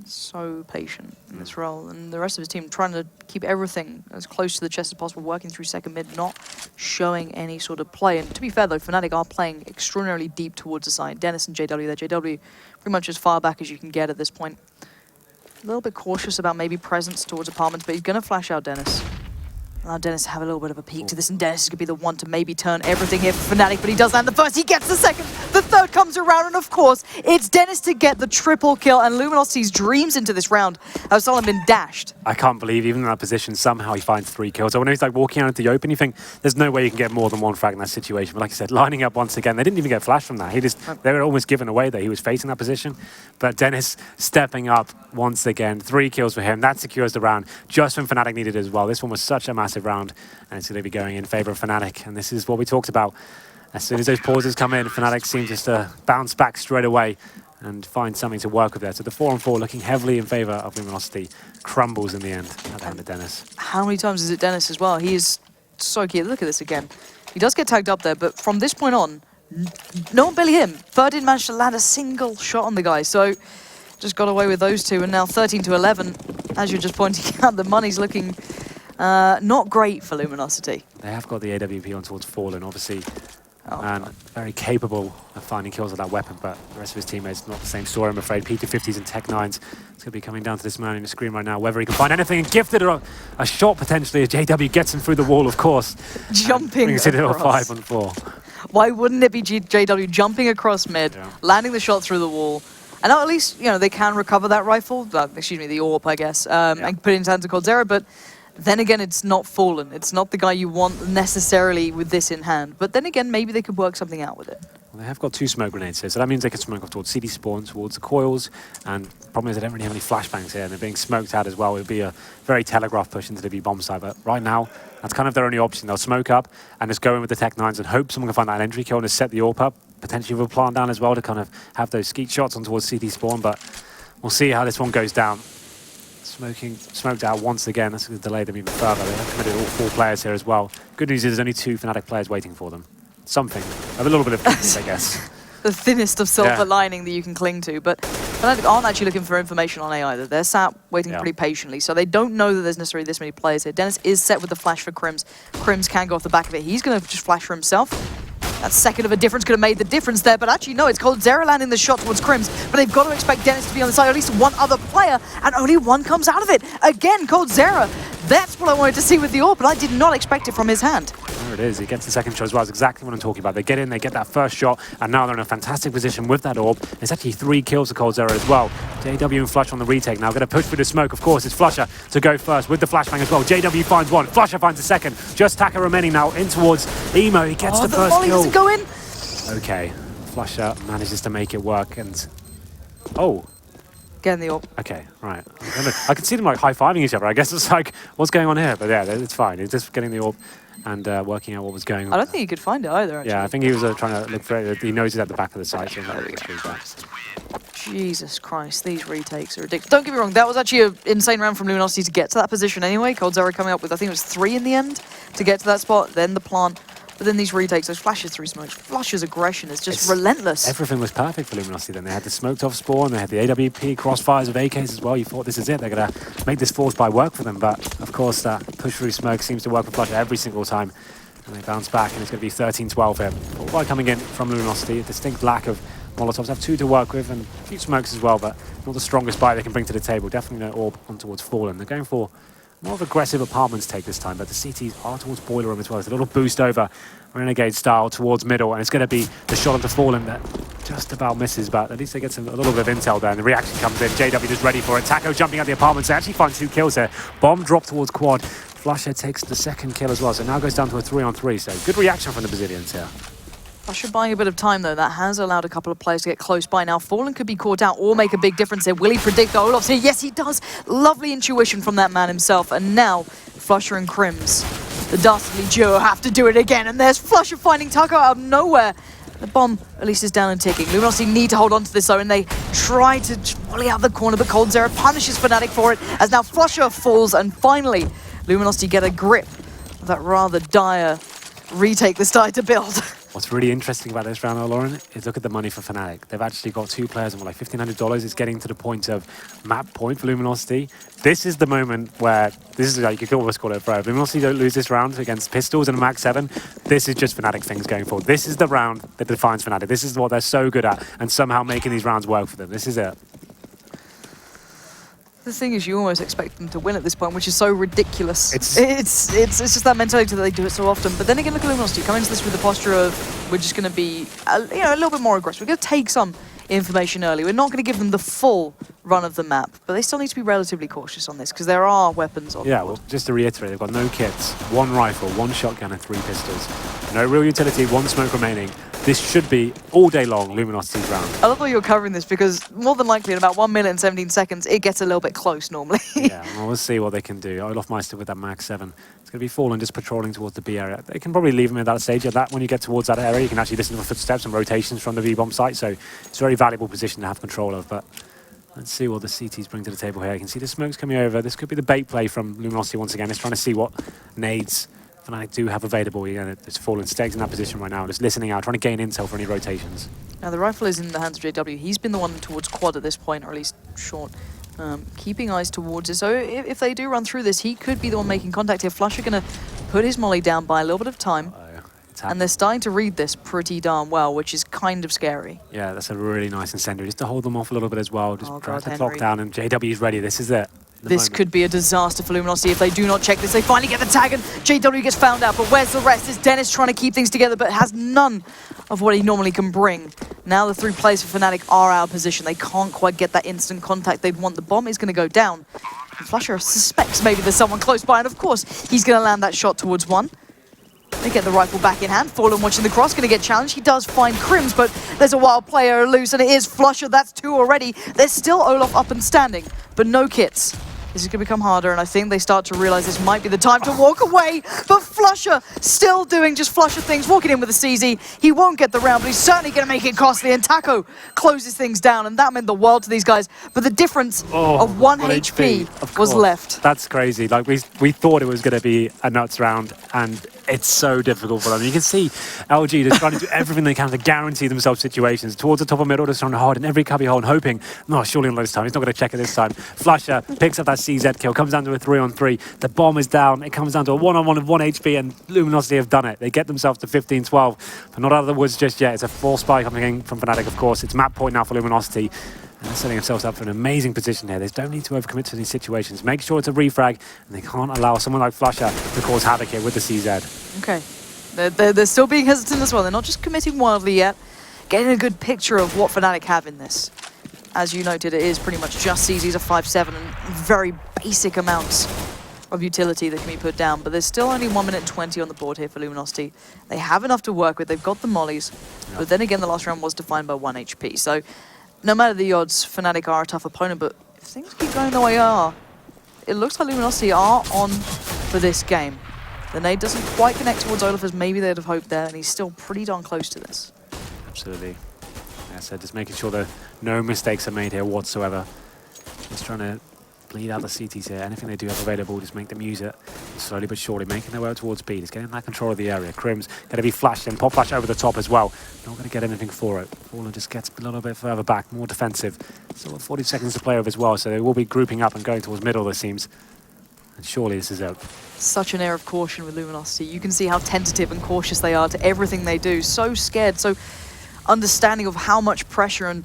So patient in this role, and the rest of his team trying to keep everything as close to the chest as possible, working through second mid, not showing any sort of play. And to be fair though, Fnatic are playing extraordinarily deep towards the side. Dennis and JW there. JW pretty much as far back as you can get at this point. A little bit cautious about maybe presence towards apartments, but he's going to flash out Dennis. Allow Dennis to have a little bit of a peek to this, and Dennis is going to be the one to maybe turn everything here for Fnatic, but he does land the first, he gets the second, the third comes around, and of course, it's Dennis to get the triple kill, and Luminosity's dreams into this round have suddenly been dashed. I can't believe, even in that position, somehow he finds 3 kills. So when he's like walking out into the open, you think there's no way you can get more than 1 frag in that situation. But like I said, lining up once again, they didn't even get flash from that. They were almost given away that he was facing that position. But Dennis stepping up once again, 3 kills for him. That secures the round, just when Fnatic needed it as well. This one was such a massive round, and it's going to be going in favor of Fnatic. And this is what we talked about. As soon as those pauses come in, Fnatic seem just to bounce back straight away and find something to work with there. So the 4-on-4 looking heavily in favor of Luminosity crumbles in the end at the hand of Dennis. How many times is it Dennis as well? He is so key. Look at this again. He does get tagged up there, but from this point on, no one barely hit him. Third didn't manage to land a single shot on the guy, so just got away with those 2. And now 13-11, as you're just pointing out, the money's looking not great for Luminosity. They have got the AWP on towards Fallen, obviously. And very capable of finding kills with that weapon, but the rest of his teammates, not the same story, I'm afraid. P250s and Tech 9s. It's going to be coming down to this man in the screen right now, whether he can find anything, and gifted a shot potentially as JW gets him through the wall, of course. Jumping brings it to a 5-on-4. Why wouldn't it be JW jumping across mid, landing the shot through the wall? And now at least, you know, they can recover that rifle, excuse me, the AWP, I guess, and put it into hands of Coldzera, but then again, it's not Fallen. It's not the guy you want necessarily with this in hand. But then again, maybe they could work something out with it. Well, they have got 2 smoke grenades here, so that means they can smoke off towards CD spawn, towards the coils, and the problem is they don't really have any flashbangs here, and they're being smoked out as well. It would be a very telegraph push into the B bomb side, but right now, that's kind of their only option. They'll smoke up and just go in with the Tech 9s and hope someone can find that entry kill and just set the AWP up, potentially with a plant down as well to kind of have those skeet shots on towards CD spawn, but we'll see how this one goes down. Smoked out once again. That's going to delay them even further. They have committed all 4 players here as well. Good news is there's only 2 Fnatic players waiting for them. Something. A little bit of goodness, I guess. the thinnest of silver lining that you can cling to. But Fnatic aren't actually looking for information on A either. They're sat waiting pretty patiently, so they don't know that there's necessarily this many players here. Dennis is set with the flash for Crims. Crims can go off the back of it. He's going to just flash for himself. That second of a difference could have made the difference there, but actually no, it's coldzera landing the shot towards Crims, but they've got to expect Dennis to be on the side, or at least one other player, and only one comes out of it. Again, coldzera. That's what I wanted to see with the AWP, but I did not expect it from his hand. There it is, he gets the second shot as well. That's exactly what I'm talking about. They get in, they get that first shot, and now they're in a fantastic position with that AWP. There's actually 3 kills for coldzera as well. JW and Flush on the retake now, going to push through the smoke. Of course, it's Flusher to go first with the flashbang as well. JW finds one, Flusher finds a second. Just Taka remaining now in towards Emo. He gets the first kill. Doesn't go in. Okay, Flusher manages to make it work, and getting the AWP. Okay, right. I can see them like high-fiving each other. I guess it's like, what's going on here? But yeah, it's fine. He's just getting the AWP and working out what was going on. I don't think he could find it either, actually. Yeah, I think he was trying to look for it. He knows he's at the back of the site. So Jesus Christ, these retakes are ridiculous. Don't get me wrong, that was actually an insane round from Luminosity to get to that position anyway. coldzera coming up with, I think it was 3 in the end to get to that spot, then the plant. But then these retakes, those flashes through smoke, Flush's aggression is just relentless. Everything was perfect for Luminosity then. They had the smoked off spawn, they had the AWP, crossfires of AKs as well. You thought this is it, they're going to make this force buy work for them. But of course, that push through smoke seems to work for Flusher every single time. And they bounce back, and it's going to be 13-12 here. All by coming in from Luminosity, a distinct lack of Molotovs. Have 2 to work with and a few smokes as well, but not the strongest buy they can bring to the table. Definitely no AWP on towards Fallen. They're going for more of aggressive apartments take this time, but the CTs are towards Boiler Room as well. It's a little boost over Renegade style towards middle, and it's going to be the shot onto Fallen that just about misses, but at least they get a little bit of intel there, and the reaction comes in. JW is ready for it. Taco jumping at the apartments. They actually find 2 kills there. Bomb drop towards Quad. Flusher takes the second kill as well, so now goes down to a 3-on-3, so good reaction from the Brazilians here. Flusher buying a bit of time, though. That has allowed a couple of players to get close by now. Fallen could be caught out or make a big difference here. Will he predict the Olofs here? Yes, he does. Lovely intuition from that man himself. And now, Flusher and Crims, the dastardly duo, have to do it again. And there's Flusher finding Taco out of nowhere. The bomb, at least, is down and ticking. Luminosity need to hold on to this, though, and they try to volley out the corner, but coldzera punishes Fnatic for it, as now Flusher falls, and finally, Luminosity get a grip of that rather dire retake they started to build. What's really interesting about this round, though, Lauren, is look at the money for Fnatic. They've actually got 2 players on like $1,500. It's getting to the point of map point for Luminosity. This is the moment where, this is like, you could almost call it a throw. If Luminosity don't lose this round against Pistols and a Max 7, this is just Fnatic things going forward. This is the round that defines Fnatic. This is what they're so good at, and somehow making these rounds work for them. This is it. The thing is, you almost expect them to win at this point, which is so ridiculous. It's just that mentality that they do it so often. But then again, look at Luminosity. Come into this with the posture of, we're just going to be a little bit more aggressive. We're going to take some information early. We're not going to give them the full run of the map, but they still need to be relatively cautious on this because there are weapons on the board. Well, just to reiterate, they've got no kits, 1 rifle, 1 shotgun, and 3 pistols. No real utility, 1 smoke remaining. This should be all day long Luminosity's round. I love how you're covering this because more than likely in about 1 minute and 17 seconds, it gets a little bit close normally. Yeah, well, we'll see what they can do. Olofmeister with that Max 7. It's going to be Fallen just patrolling towards the B area. They can probably leave him in that stage. At that, when you get towards that area, you can actually listen to the footsteps and rotations from the V-bomb site. So it's a very valuable position to have control of. But let's see what the CTs bring to the table here. You can see the smokes coming over. This could be the bait play from Luminosity once again. It's trying to see what nades Fnatic do have available. There's Fallen Stegs in that position right now, just listening out, trying to gain intel for any rotations. Now the rifle is in the hands of JW. He's been the one towards quad at this point, or at least short. Keeping eyes towards it. So if they do run through this, he could be the one making contact here. Flusher going to put his molly down by a little bit of time. And they're starting to read this pretty darn well, which is kind of scary. Yeah, that's a really nice incendiary, just to hold them off a little bit as well. Just drag the clock down, and JW's ready. This is it. This could be a disaster for Luminosity if they do not check this. They finally get the tag, and JW gets found out. But where's the rest? Is Dennis trying to keep things together, but has none of what he normally can bring. Now the 3 players for Fnatic are out of position. They can't quite get that instant contact they'd want. The bomb is going to go down. And Flusher suspects maybe there's someone close by, and of course, he's going to land that shot towards one. They get the rifle back in hand. Fallen watching the cross, going to get challenged. He does find Crims, but there's a wild player loose, and it is Flusher. That's 2 already. There's still Olaf up and standing, but no kits. This is going to become harder, and I think they start to realize this might be the time to walk away. But Flusher still doing just Flusher things, walking in with a CZ. He won't get the round, but he's certainly going to make it costly. And Taco closes things down, and that meant the world to these guys. But the difference of 1 HP was left. That's crazy. Like we thought it was going to be a nuts round, and It's so difficult for them. You can see LG, they're trying to do everything they can to guarantee themselves situations. Towards the top of middle, they're trying to hold in every cubby hole and hoping, no, surely not this time. He's not going to check it this time. Flusher picks up that CZ kill, comes down to a 3-on-3. The bomb is down. It comes down to a 1-on-1 of 1 HP, and Luminosity have done it. They get themselves to 15-12, but not out of the woods just yet. It's a full spike coming in from Fnatic, of course. It's map point now for Luminosity. And they're setting themselves up for an amazing position here. They don't need to overcommit to these situations. Make sure it's a refrag, and they can't allow someone like Flusher to cause havoc here with the CZ. Okay. They're still being hesitant as well. They're not just committing wildly yet. Getting a good picture of what Fnatic have in this. As you noted, it is pretty much just CZs of 5-7 and very basic amounts of utility that can be put down. But there's still only 1 minute 20 on the board here for Luminosity. They have enough to work with. They've got the mollies. But then again, the last round was defined by 1 HP. So no matter the odds, Fnatic are a tough opponent. But if things keep going the way they are, it looks like Luminosity are on for this game. The nade doesn't quite connect towards Olaf as maybe they'd have hoped there, and he's still pretty darn close to this. Absolutely. Like I said, just making sure that no mistakes are made here whatsoever. Just trying to bleed out the CTs here. Anything they do have available, just make them use it. Slowly but surely, making their way towards B. It's getting that control of the area. Crim's going to be flashed and pop flash over the top as well. Not going to get anything for it. Fallen just gets a little bit further back, more defensive. Still 40 seconds to play over as well, so they will be grouping up and going towards middle, it seems. And surely this is it. Such an air of caution with Luminosity. You can see how tentative and cautious they are to everything they do. So scared, so understanding of how much pressure and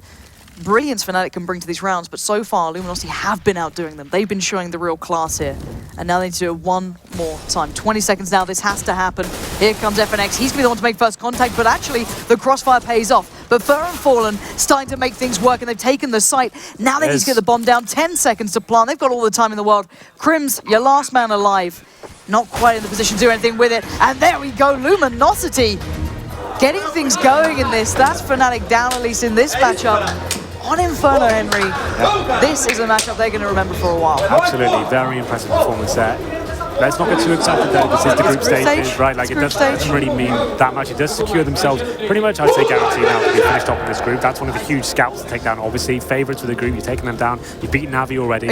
brilliance Fnatic can bring to these rounds. But so far, Luminosity have been outdoing them. They've been showing the real class here. And now they need to do it one more time. 20 seconds now, this has to happen. Here comes FNX. He's going to be the one to make first contact, but actually the crossfire pays off. But Fer and Fallen starting to make things work, and they've taken the site. Now they need to get the bomb down. 10 seconds to plant. They've got all the time in the world. Crims, your last man alive. Not quite in the position to do anything with it. And there we go, Luminosity getting things going in this. That's Fnatic down, at least in this matchup. On Inferno, Henry. This is a matchup they're going to remember for a while. Absolutely, very impressive performance there. Let's not get too excited though, this is the group stage, right? Like, it doesn't really mean that much. It does secure themselves pretty much, I'd say, guarantee now to be finished off in this group. That's one of the huge scalps to take down, obviously. Favourites for the group, you've taken them down, you've beaten Navi already.